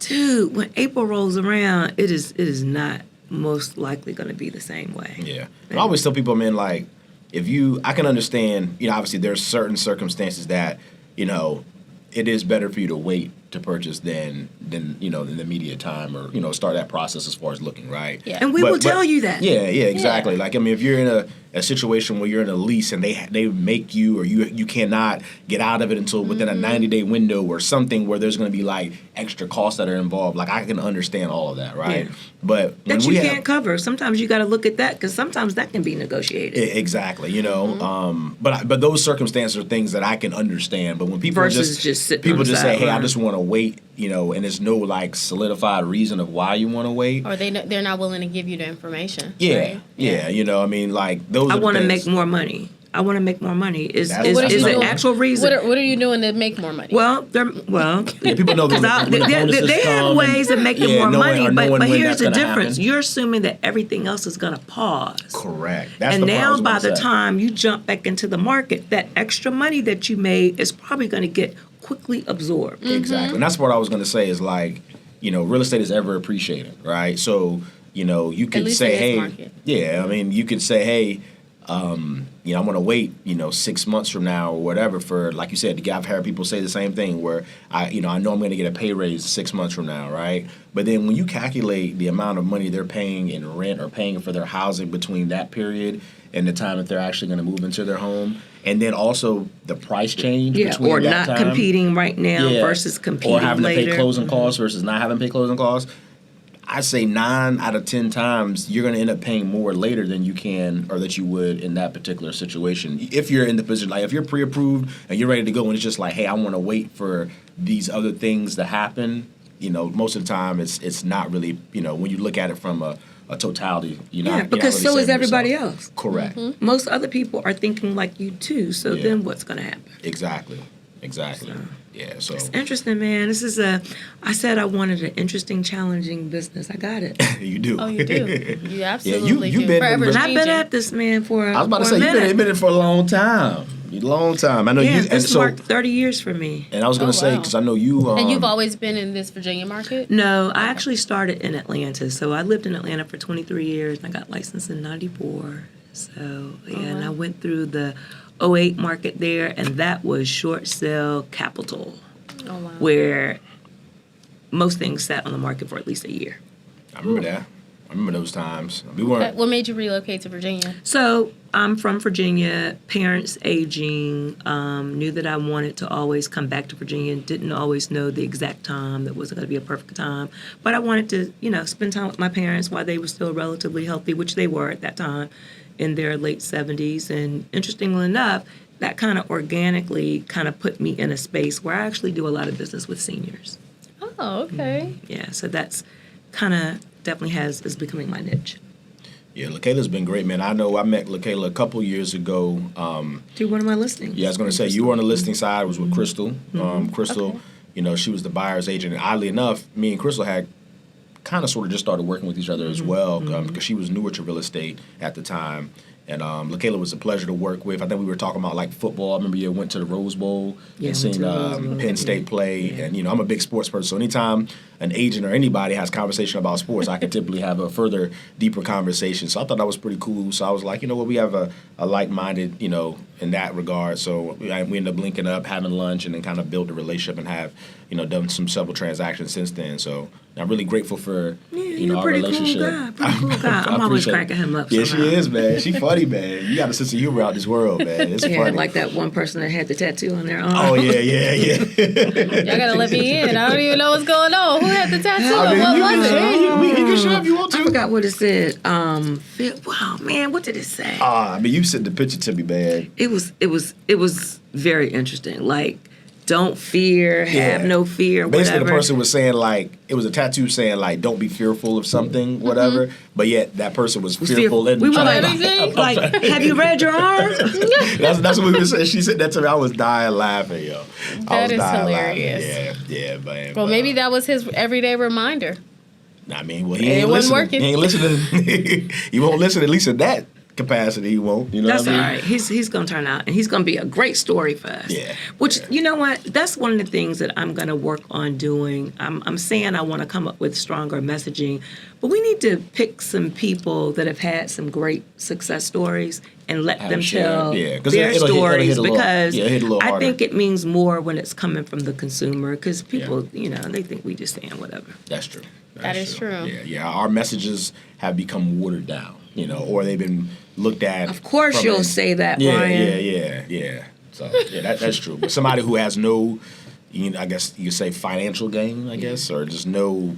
dude, when April rolls around, it is not most likely going to be the same way. I always tell people, man, like, I can understand, obviously there's certain circumstances that, it is better for you to wait to purchase than in the immediate time, or start that process as far as looking, right? Yeah. And we will tell you that. Yeah, exactly. Yeah. Like, I mean, if you're in a situation where you're in a lease and they make you, or you cannot get out of it until within a 90-day window or something, where there's going to be like extra costs that are involved, like I can understand all of that, right? Yeah. But when That you can't cover. Sometimes you got to look at that, because sometimes that can be negotiated. Exactly, but those circumstances are things that I can understand. But when people Versus just sitting people on the just say, "Hey, I sideline. just want to wait," and there's no like solidified reason of why you want to wait. Or they're not willing to give you the information. Yeah, right? yeah. I mean, like those. I want to make more money. I want to make more money. Is That's- What are is you the doing? actual reason? What are you doing to make more money? Well, Yeah, people know that they have ways of making more money, but here's the difference. Happen. You're assuming that everything else is going to pause. Correct. That's And the part I now, was by gonna the say. time you jump back into the market, that extra money that you made is probably going to get quickly absorbed. Exactly. And that's what I was going to say is like, real estate is ever appreciated, right? So, you could least say, in this hey, market. yeah, I mean, you could say, hey, I'm going to wait, 6 months from now or whatever for, like you said, I've heard people say the same thing where I know I'm going to get a pay raise 6 months from now, right? But then when you calculate the amount of money they're paying in rent or paying for their housing between that period and the time that they're actually going to move into their home, and then also the price change between Or that not time, competing right now versus competing or having later. to pay closing costs versus not having to pay closing costs. I say 9 out of 10 times you're going to end up paying more later than you can or that you would in that particular situation. If you're in the position, like if you're pre-approved and you're ready to go and it's just like, hey, I want to wait for these other things to happen, most of the time it's not really, when you look at it from a totality, because so is everybody else. Correct. Most other people are thinking like you too, so Yeah. then what's going to happen? Exactly. Yeah, so. It's interesting, man. I said I wanted an interesting, challenging business. I got it. You do. Oh, you do. You absolutely you've do. been- Forever And I've been changing. at this, man, for I was about to for say, a you've minute. been in it for a long time. I know Yeah, you. And this so, marked 30 years for me. and I was going to Oh, say, wow. because I know you. And you've always been in this Virginia market? No, I actually started in Atlanta. So I lived in Atlanta for 23 years, and I got licensed in 94. So, yeah, and I went through the 08 market there, and that was short sale capital, Oh, wow. where most things sat on the market for at least a year. I remember that. I remember those times. We weren't. What made you relocate to Virginia? So I'm from Virginia, parents aging, knew that I wanted to always come back to Virginia, didn't always know the exact time that wasn't going to be a perfect time. But I wanted to, spend time with my parents while they were still relatively healthy, which they were at that time in their late 70s. And interestingly enough, that kind of organically kind of put me in a space where I actually do a lot of business with seniors. Oh, okay. Yeah, so that's kind of definitely is becoming my niche. Yeah, Lakala's been great, man. I know I met Lakala a couple years ago. Do one of my listings. Yeah, I was going to say, you were on the listing side. It was with Crystal. Crystal, Okay. she was the buyer's agent. And oddly enough, me and Crystal had kind of sort of just started working with each other as well because she was newer to real estate at the time. And Lakala was a pleasure to work with. I think we were talking about like football. I remember you went to the Rose Bowl Yeah, and went seen to the Rose Bowl. Penn State play. And, I'm a big sports person. So anytime an agent or anybody has conversation about sports, I can typically have a further, deeper conversation. So I thought that was pretty cool. So I was like, we have a like-minded, in that regard. So we ended up linking up, having lunch, and then kind of built a relationship and have, done several transactions since then. So I'm really grateful for, You're our a pretty relationship. cool guy. Pretty cool guy. I'm always appreciate it. cracking him up. Yeah, somehow. she is, man. She funny, man. You got a sense of humor out this world, man. It's Yeah, funny. like that one person that had the tattoo on their arm. Oh yeah. Y'all gotta let me in. I don't even know what's going on. Who had the tattoo? I mean, What you was can it? share. You can share if you want I to. forgot what it said. Wow, man, what did it say? You sent the picture to me, man. It was very interesting. Like, don't fear, have Yeah. no fear, Basically, whatever. the person was saying like it was a tattoo saying like don't be fearful of something, whatever. But yet that person was fearful. And We were trying like, to- Everything? like, have you read your arm? that's what we were saying. She said that to me. I was dying laughing, yo. I That was is dying hilarious. Laughing. Yeah, man. Well, But, maybe that was his everyday reminder. I mean, well, he It ain't wasn't listening. working. He ain't listening. He won't listen at least at that. capacity, he won't. You know That's what I mean? all right. He's going to turn out, and he's going to be a great story for us. Yeah. Which, you know what? That's one of the things that I'm going to work on doing. I'm saying I want to come up with stronger messaging, but we need to pick some people that have had some great success stories and let them tell their stories, because I think it means more when it's coming from the consumer, because people, they think we just saying whatever. That's true. That is true. Yeah. Our messages have become watered down, or they've been looked at. Of course you'll say that, Bryan. Yeah. So, that's true. But somebody who has no, I guess you could say financial gain, or just no,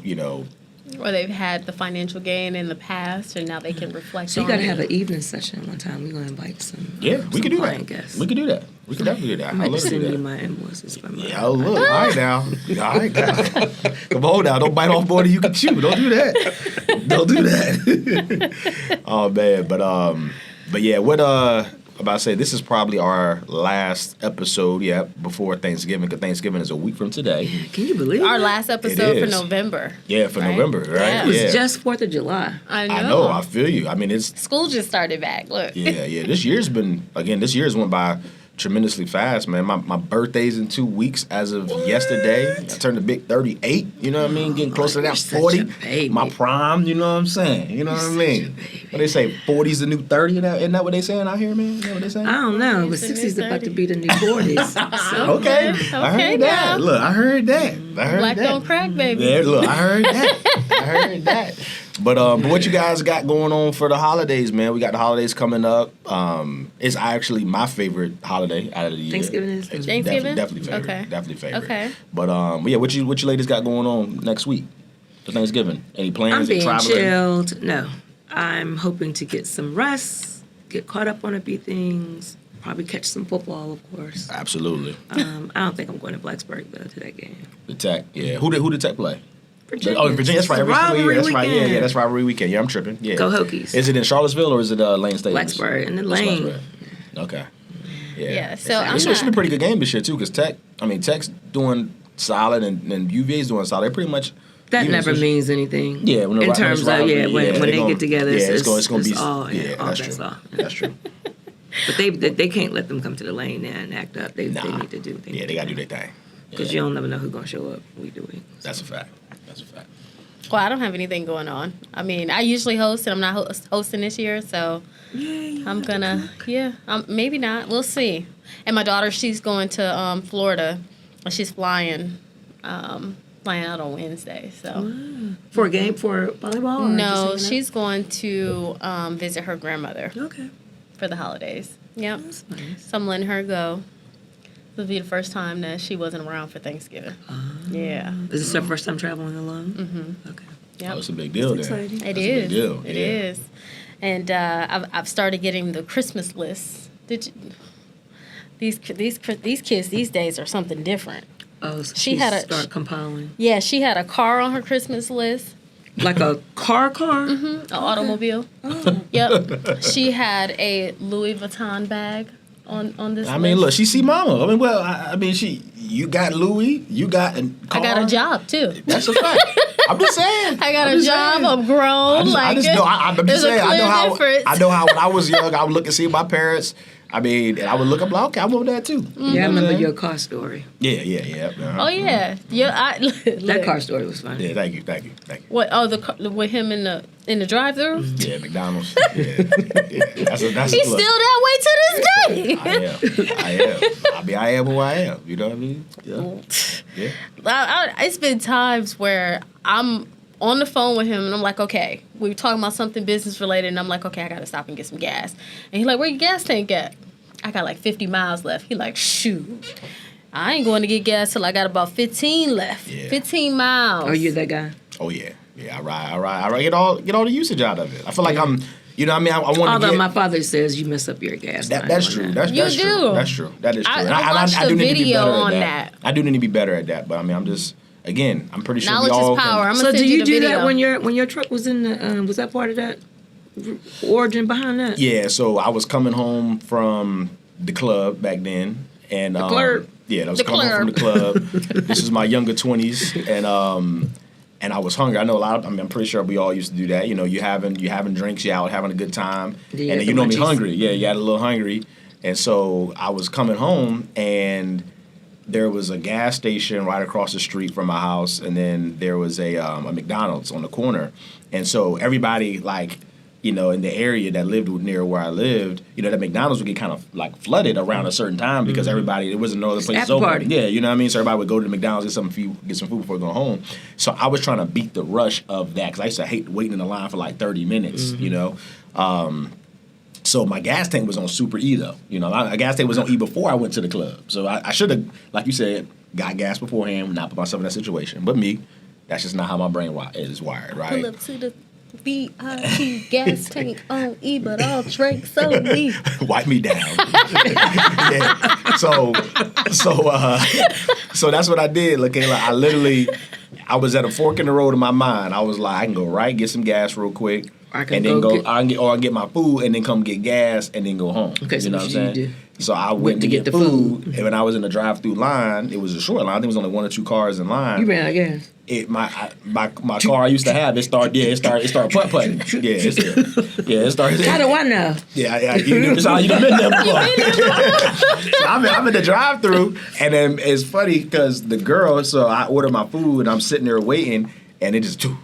Or they've had the financial gain in the past, and now they can reflect on it. So you got to have an evening session one time. We're going to invite some we could do that. Guests. We could do that. We could definitely do that. I'd send you my invoices from my look. All right now. All right now. Come on now. Don't bite off more than you can chew. Don't do that. Don't do that. Oh, man. But yeah, what about to say, this is probably our last episode, before Thanksgiving, because Thanksgiving is a week from today. Can you believe our it? last episode for November? Yeah, for November, right? Yeah. It was just 4th of July. I know. I know. I feel you. I mean, it's school just started back. Look. Yeah. This year's went by tremendously fast, man. My birthday's in 2 weeks as of yesterday. I turned a big 38, you know what I mean? Getting closer to that 40. My prime, you know what I'm saying? You know what I mean? What they say, 40's the new 30? Isn't that what they saying out here, man? Is that what they saying? I don't know, but 60's about to be the new 40s. So. Okay. I heard that. Look, I heard that. Black don't crack, baby. Yeah, look, I heard that. But what you guys got going on for the holidays, man? We got the holidays coming up. It's actually my favorite holiday out of the year. Thanksgiving is? Thanksgiving? Definitely favorite. Okay. Definitely favorite. Okay. But what you ladies got going on next week for Thanksgiving? Any plans? I'm being traveling? chilled. No. I'm hoping to get some rest, get caught up on a few things, probably catch some football, of course. Absolutely. I don't think I'm going to Blacksburg, though, to that game. The Tech, yeah. Who did Tech play? Virginia. Oh, Virginia. That's right. Every single year. That's right. Weekend. Yeah. That's rivalry weekend. Yeah, I'm tripping. Yeah. Go Hokies. Is it in Charlottesville or is it Lane Stadium? Blacksburg and then Lane. Okay. Yeah. So It's been a pretty good game this year too, because Tech's doing solid and UVA's doing solid. They pretty much. That never means anything. Yeah. In terms of when they get together, it's going to be all that's bets true. off. That's true. But they can't let them come to the lane now and act up. They need to do things. Yeah, they got to do their thing. Because you don't never know who's going to show up week to week. That's a fact. Well, I don't have anything going on. I mean, I usually host, and I'm not hosting this year, so I'm gonna, maybe not. We'll see. And my daughter, she's going to Florida. She's flying out on Wednesday. So For a game, for volleyball? Or no, just she's going to visit her grandmother okay. for the holidays. Yep. That's nice. So I'm letting her go. This will be the first time that she wasn't around for Thanksgiving. Yeah. Is this her first time traveling alone? Mm-hmm. Okay. Yep. Oh, it's a big deal That's then. exciting. It That's is. a big deal. It is. And I've started getting the Christmas list. Did you? These kids these days are something different. Oh, so She had a- start compiling. Yeah, she had a car on her Christmas list. Like a car? An automobile. Oh. Yep. She had a Louis Vuitton bag on this I list. mean, look, she see mama. I mean, well, I mean, you got Louis, you got a car. I got a job too. That's a fact. I'm just saying. I got a job. I'm grown. I just know. I'm just there's saying. a clear difference. I know how when I was young, I would look and see my parents. I mean, and I would look up like, okay, I want that too. Yeah, I remember your car story. Yeah. Oh yeah, That car story was funny. Yeah, thank you. What? Oh, with him in the drive-through. Yeah, McDonald's. Yeah. That's He's still that way to this day. I am. I am who I am. You know what I mean? Yeah. It's been times where I'm on the phone with him and I'm like, okay, we were talking about something business related, and I'm like, okay, I gotta stop and get some gas. And he's like, where your gas tank at? I got like 50 miles left. He like, shoot, I ain't going to get gas till I got about 15 left. Yeah. 15 miles. Oh, you're that guy? Oh yeah. I ride. Get all the usage out of it. I feel like I'm. You know what I mean? I want to Although my father says you mess up your gas. That's true. That's You true. do. That's true. That is true. I watched a do need to be video better on at that. I do need to be better at that. But I mean, I'm just. Again, I'm pretty sure Knowledge we all is power. I'm can. gonna So send do you the do video. that when your truck was in the was that part of that origin behind that? Yeah, so I was coming home from the club back then, and club. yeah, I was coming home from the club. This is my younger 20s, and I was hungry. I know I'm pretty sure we all used to do that. You know, you having drinks, you out having a good time, Yeah, and then you know me hungry. Yeah, you had a little hungry, and so I was coming home, and there was a gas station right across the street from my house, and then there was a McDonald's on the corner, and so everybody like, you know, in the area that lived near where I lived, you know, that McDonald's would get kind of like flooded around a certain time because everybody, there wasn't no other places open. Party. Yeah, you know what I mean? So everybody would go to the McDonald's, get some food before going home. So I was trying to beat the rush of that because I used to hate waiting in the line for like 30 minutes, you know? So my gas tank was on super E though. You know, a gas tank was on E before I went to the club. So I should have, like you said, got gas beforehand, not put myself in that situation. But me, that's just not how my brain is wired, right? Pull up to the VIP gas tank on E, but all drinks on me. Wipe me down. Yeah. So that's what I did. Lakala, I was at a fork in the road in my mind. I was like, I can go right, get some gas real quick, I can get my food and then come get gas and then go home. Okay, you so know what I'm saying? You do. So I went to get the food, and when I was in the drive-through line, it was a short line. I think it was only 1 or 2 cars in line. You ran out of gas. My car I used to have, it started putt-putting. Yeah, it started. How do I know? Yeah, you done been there before. So I'm in the drive-through, and then it's funny because the girl, so I order my food, and I'm sitting there waiting, and it just two.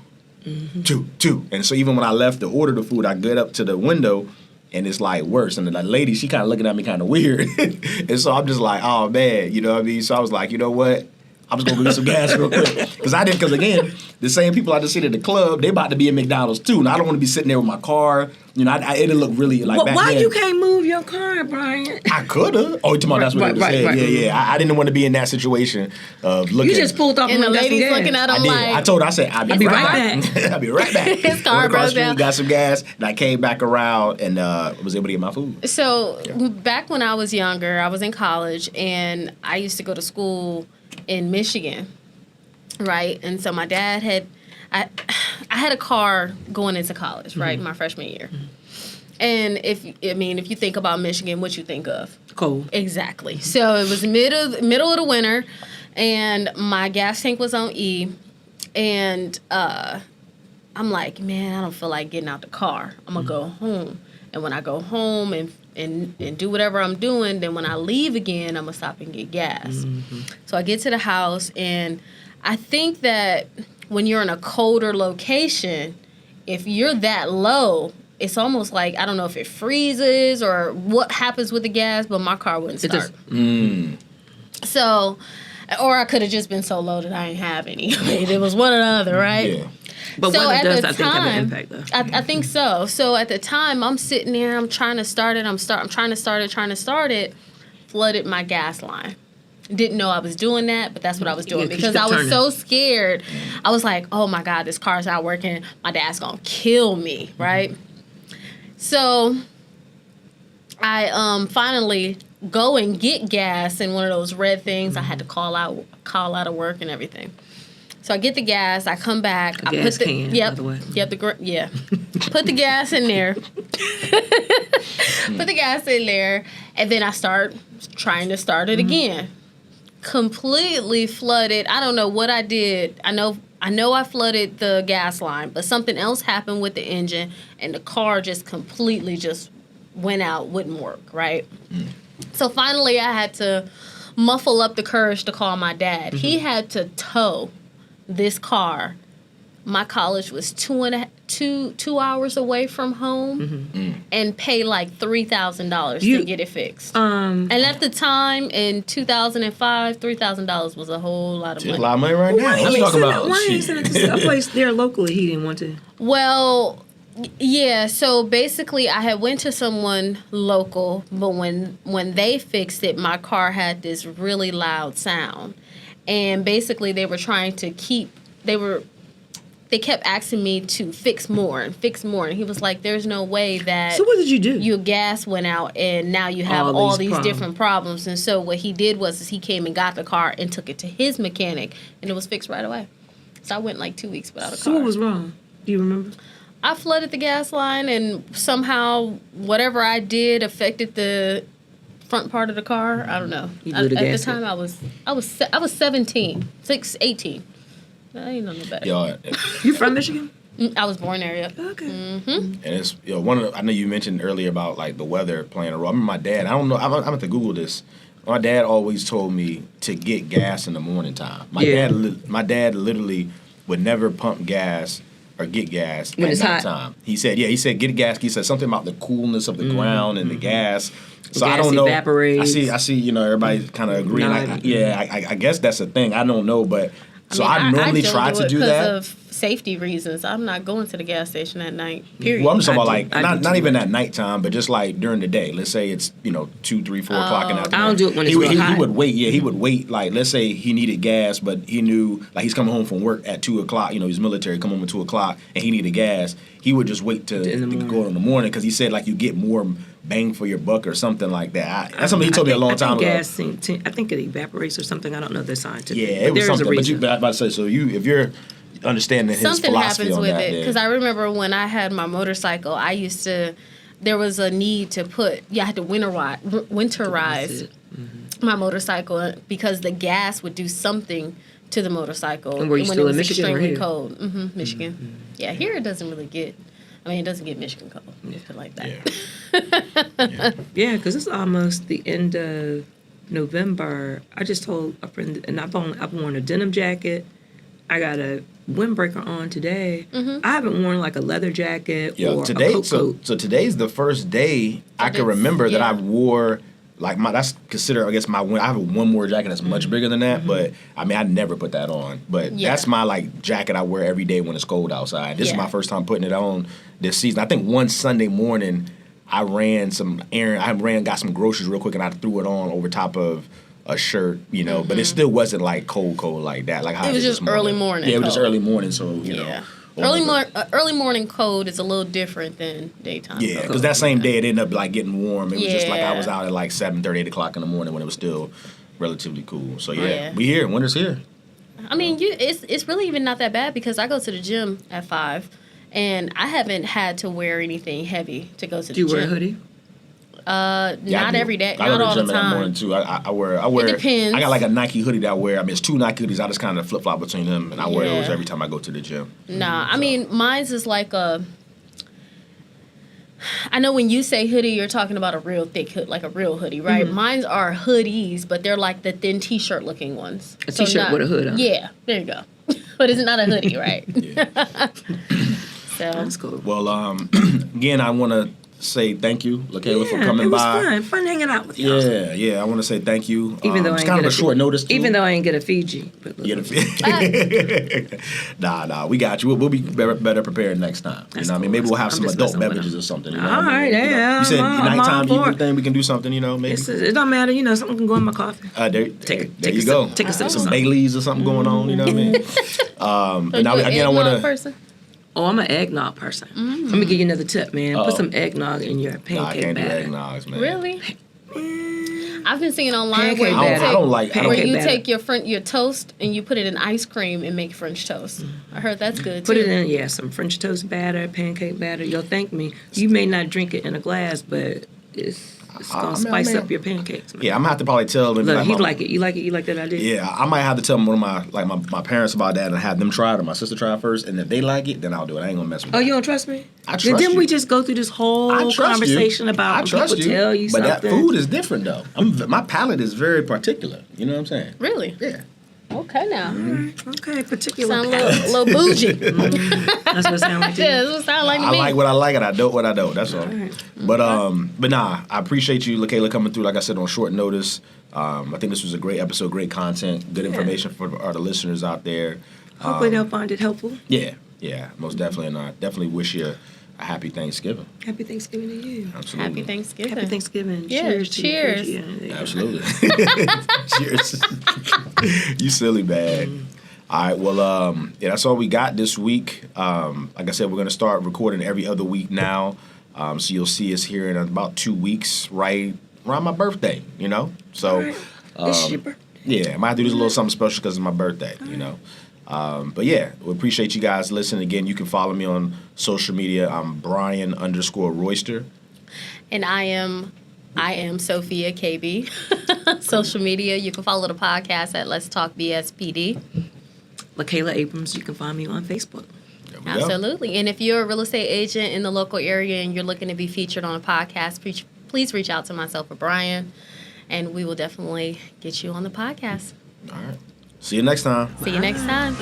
And so even when I left to order the food, I get up to the window, and it's like worse. And the lady, she kind of looking at me kind of weird. And so I'm just like, oh man, you know what I mean? So I was like, you know what? I'm just going to get some gas real quick. Because again, the same people I just seen at the club, they about to be at McDonald's too. And I don't want to be sitting there with my car. You know, it didn't look really like back why then. you can't move your car, Brian? I could have. Oh, tomorrow, that's what they said. Yeah. I didn't want to be in that situation of looking. You just pulled off and the lady's looking at him like. I told her, I said, I'll be right back. I'll be right back. His car broke down. Got some gas, and I came back around and was able to get my food. So back when I was younger, I was in college, and I used to go to school in Michigan. Right, and so my dad I had a car going into college, right, my freshman year. And if you think about Michigan, what you think of? Cold. Exactly. So it was middle of the winter, and my gas tank was on E, and I'm like, man, I don't feel like getting out the car. I'm gonna go home, and when I go home and do whatever I'm doing, then when I leave again, I'm gonna stop and get gas. So I get to the house, and I think that when you're in a colder location, if you're that low, it's almost like, I don't know if it freezes or what happens with the gas, but my car wouldn't start. So, or I could have just been so low that I didn't have any. It was one or the other, right? Yeah. But so weather does, I think, have an time, impact, though. I think so. So at the time, I'm sitting there, I'm trying to start it, I'm trying to start it, flooded my gas line. Didn't know I was doing that, but that's what I was doing because I was so scared. I was like, oh my God, this car's not working. My dad's going to kill me, right? So I finally go and get gas in one of those red things. I had to call out of work and everything. So I get the gas, I come back. By the way. Put the gas in there. Put the gas in there, and then I start trying to start it again. Completely flooded. I don't know what I did. I know I flooded the gas line, but something else happened with the engine, and the car just completely just went out, wouldn't work, right? So finally I had to muffle up the courage to call my dad. He had to tow this car. My college was 2 hours away from home, and pay like $3,000 to get it fixed. And at the time in 2005, $3,000 was a whole lot of money. A lot of money right now. Let's talk about. Why didn't he send it to a place there locally he didn't want to? Well, yeah. So basically, I had went to someone local, but when they fixed it, my car had this really loud sound, and basically they were trying to They kept asking me to fix more. And he was like, there's no way that... So what did you do? Your gas went out, and now you have all these different problems. And so what he did was he came and got the car and took it to his mechanic, and it was fixed right away. So I went like 2 weeks without a car. So what was wrong? Do you remember? I flooded the gas line, and somehow whatever I did affected the front part of the car. I don't know. At the time, I was 17, 18. You know no better. Yo, You from Michigan? I was born there. Yep. Okay. and it's one of I know you mentioned earlier about like the weather playing a role. I remember my dad. I don't know. I'm have to Google this. My dad always told me to get gas in the morning time. My dad literally would never pump gas or get gas when at it's hot. nighttime. He said get gas. He said something about the coolness of the ground and the gas. So I gas don't know. evaporates. I see. Everybody kind of agreeing. I guess that's a thing. I don't know, but. So I normally try to do that because of safety reasons. I'm not going to the gas station at night. Period. Well, I'm just talking about not even at nighttime, but just like during the day. Let's say it's 2, 3, 4 o'clock in the afternoon. I don't do it when it's real hot. He would wait. Yeah, he would wait. Like let's say he needed gas, but he knew like he's coming home from work at 2 o'clock. He's military. Come home at 2 o'clock, and he needed gas. He would just wait to go in the morning because he said like you get more bang for your buck or something like that. That's something he told me a long time ago. I think it evaporates or something. I don't know the scientific. Yeah, it was something. But you about to say so. If you're understanding his something philosophy happens on with that, it because I remember when I had my motorcycle, there was a need to I had to winterize my motorcycle because the gas would do something to the motorcycle. And were you when still it was in Michigan or extremely here? cold. Michigan. Yeah, here it doesn't really get. It doesn't get Michigan cold. Put it like that. Yeah, because it's almost the end of November. I just told a friend, and I've worn a denim jacket. I got a windbreaker on today. I haven't worn like a leather jacket or a coat. So today's the first day I can remember that I wore like that's considered I guess I have one more jacket that's much bigger than that, but I never put that on. But that's my like jacket I wear every day when it's cold outside. This is my first time putting it on this season. I think one Sunday morning I ran some errand. Got some groceries real quick, and I threw it on over top of a shirt, but it still wasn't like cold like that. Like how it was just early morning. Yeah, it was just early morning. So you know, early morning cold is a little different than daytime. Yeah, because that same day it ended up like getting warm. It was just like I was out at like 7:30, 8 o'clock in the morning when it was still relatively cool. So we here. Winter's here. It's really even not that bad because I go to the gym at 5. And I haven't had to wear anything heavy to go to the gym. Do you wear a hoodie? Not every day. I not go all to the the gym in the time. morning too. I wear. It depends. I got like a Nike hoodie that I wear. It's 2 Nike hoodies. I just kind of flip flop between them, and I wear those every time I go to the gym. Nah, mine's is like a. I know when you say hoodie, you're talking about a real thick hood, like a real hoodie, right? Mm-hmm. Mine's are hoodies, but they're like the thin T-shirt looking ones. A T-shirt with a hood on. Yeah, there you go. But it's not a hoodie, right? So that's cool. Well, again, I want to say thank you, Lakala, for coming by. It was fun hanging out with y'all. Yeah. I want to say thank you. Even though it's kind of a short notice. Too. Even though I ain't get a Fiji. But Nah, we got you. We'll be better prepared next time. That's cool. Maybe we'll have some adult beverages or something. You know all right, yeah. You said nighttime evening thing. We can do something. Maybe it don't matter. Something can go in my coffee. There you go. Take a sip. Some Baileys or something going on. You know what I mean? But now again, I want to. Oh, I'm an eggnog person. Let me give you another tip, man. Put some eggnog in your pancake I can't batter. do eggnogs, man. Really? I've been seeing online Pancake where I don't like where you batter. take your toast and you put it in ice cream and make French toast. I heard that's good too. Put it in, some French toast batter, pancake batter. You'll thank me. You may not drink it in a glass, but it's gonna spice up your pancakes. Man. Yeah, I'm gonna have to probably tell them. Look, he'd like it. You like it? You like that idea? Yeah, I might have to tell one of my parents about that and have them try it or my sister try it first. And if they like it, then I'll do it. I ain't gonna mess with it. Oh, you don't trust me? I trust you. Didn't we just go through this whole conversation about people tell you something? But that food is different, though. My palate is very particular. You know what I'm saying? Really? Yeah. Okay, now. Okay, particular. Sound a little bougie. That's what it sounds like. Yeah, that's what it sounds like to me. I like what I like and I don't what I don't. That's all. Right. But nah, I appreciate you, Lakala, coming through. Like I said, on short notice. I think this was a great episode, great content, good information for the listeners out there. Hopefully they'll find it helpful. Yeah, most definitely, and I definitely wish you a happy Thanksgiving. Happy Thanksgiving to you. Absolutely. Happy Thanksgiving. Happy Thanksgiving. Yeah, Cheers. Absolutely. Cheers. You silly bag. All right, well, that's all we got this week. Like I said, we're going to start recording every other week now. So you'll see us here in about 2 weeks, right around my birthday, So, right. It's your birthday. Yeah, I might have to do this a little something special because it's my birthday, But yeah, we appreciate you guys listening. Again, you can follow me on social media. I'm Bryan_Royster. And I am Sophia KB. Social media, you can follow the podcast at Let's Talk BSPD. Lakala Abrams. You can find me on Facebook. There we go. Absolutely. And if you're a real estate agent in the local area and you're looking to be featured on a podcast, please reach out to myself or Bryan, and we will definitely get you on the podcast. All right. See you next time. See you next time.